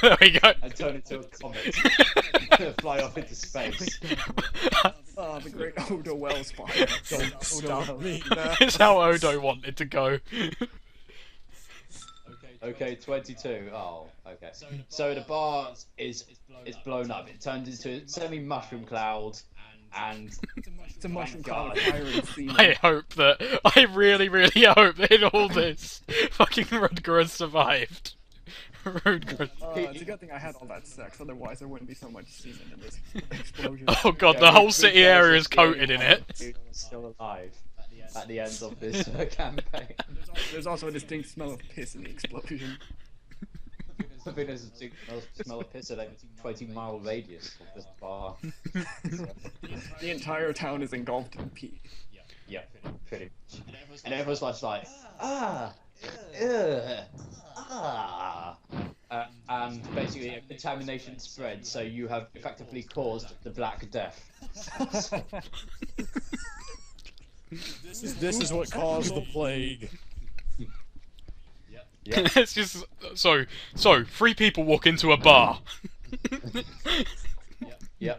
there we go. and turn into a comet. Fly off into space. Oh, the great Odo Wells fire. Don't stop me now. It's how Odo wanted to go. Okay, 22. Oh, okay. So the bar is blown up. It turns into a semi-mushroom cloud, and It's a mushroom God. cloud of fire and semen. I really, really hope that in all this, fucking Rudger has survived. Rudger. It's a good thing I had all that sex, otherwise there wouldn't be so much semen in this explosion. Oh god, the whole city area is coated in it. Still alive at the end of this campaign. There's also a distinct smell of piss in the explosion. I think there's a smell of piss at a 20-mile radius of this bar. The entire town is engulfed in pee. Yeah, pretty much. And everyone's like, ah, ugh, ah. And basically, contamination spreads, so you have effectively caused the Black Death. This is what caused the plague. Yeah. It's just so 3 people walk into a bar. Yeah.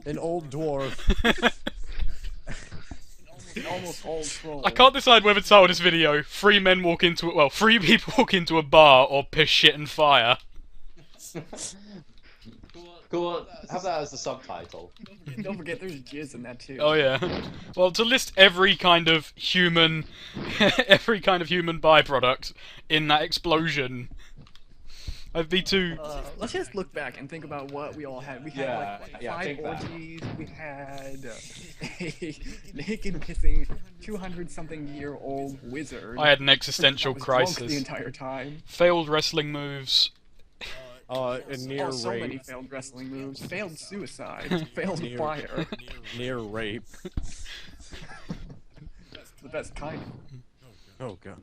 An old dwarf. Almost all troll. I can't decide whether to title this video 3 people walk into a bar or piss, shit and fire. Cool. Have that as the subtitle. Don't forget there's jizz in that too. Oh yeah. Well, to list every kind of human byproduct in that explosion, I'd be too. Let's just look back and think about what we all had. We had like 5 think back. orgies. We had a naked pissing 200-something-year-old wizard. I had an that existential was drunk the crisis. entire time. Failed wrestling moves. And near So many rape. failed wrestling moves. Failed suicide. Failed Near- fire. Near rape. The best kind. Oh god.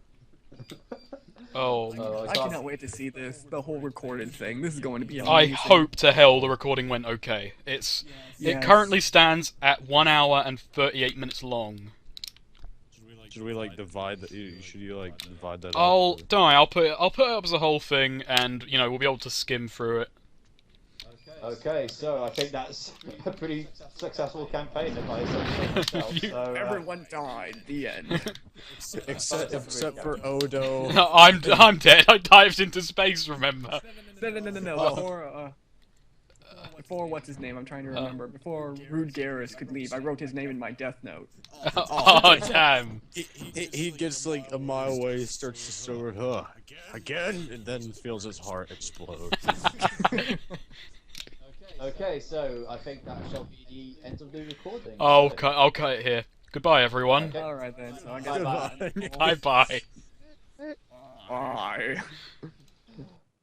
Oh. I cannot wait to see this. The whole recorded thing. This is going to be I amazing. hope to hell the recording went okay. It Yes. currently stands at 1 hour and 38 minutes long. Should we like divide that? Should you like divide that? Don't worry, I'll put it up as a whole thing, and we'll be able to skim through it. Okay, so I think that's a pretty successful campaign if I say myself. So, Everyone died. The end. Except for Odo. I'm dead. I dived into space. Remember? No. Oh. Or Before what's his name? I'm trying to remember. Before Rude Garrus could leave, I wrote his name in my death note. Oh, damn. He gets like a mile away, starts to sort again, and then feels his heart explode. Okay, so I think that shall be the end of the recording. I'll So- cut it here. Goodbye, everyone. Okay. Alright then, so I guess Bye-bye. Bye bye. bye.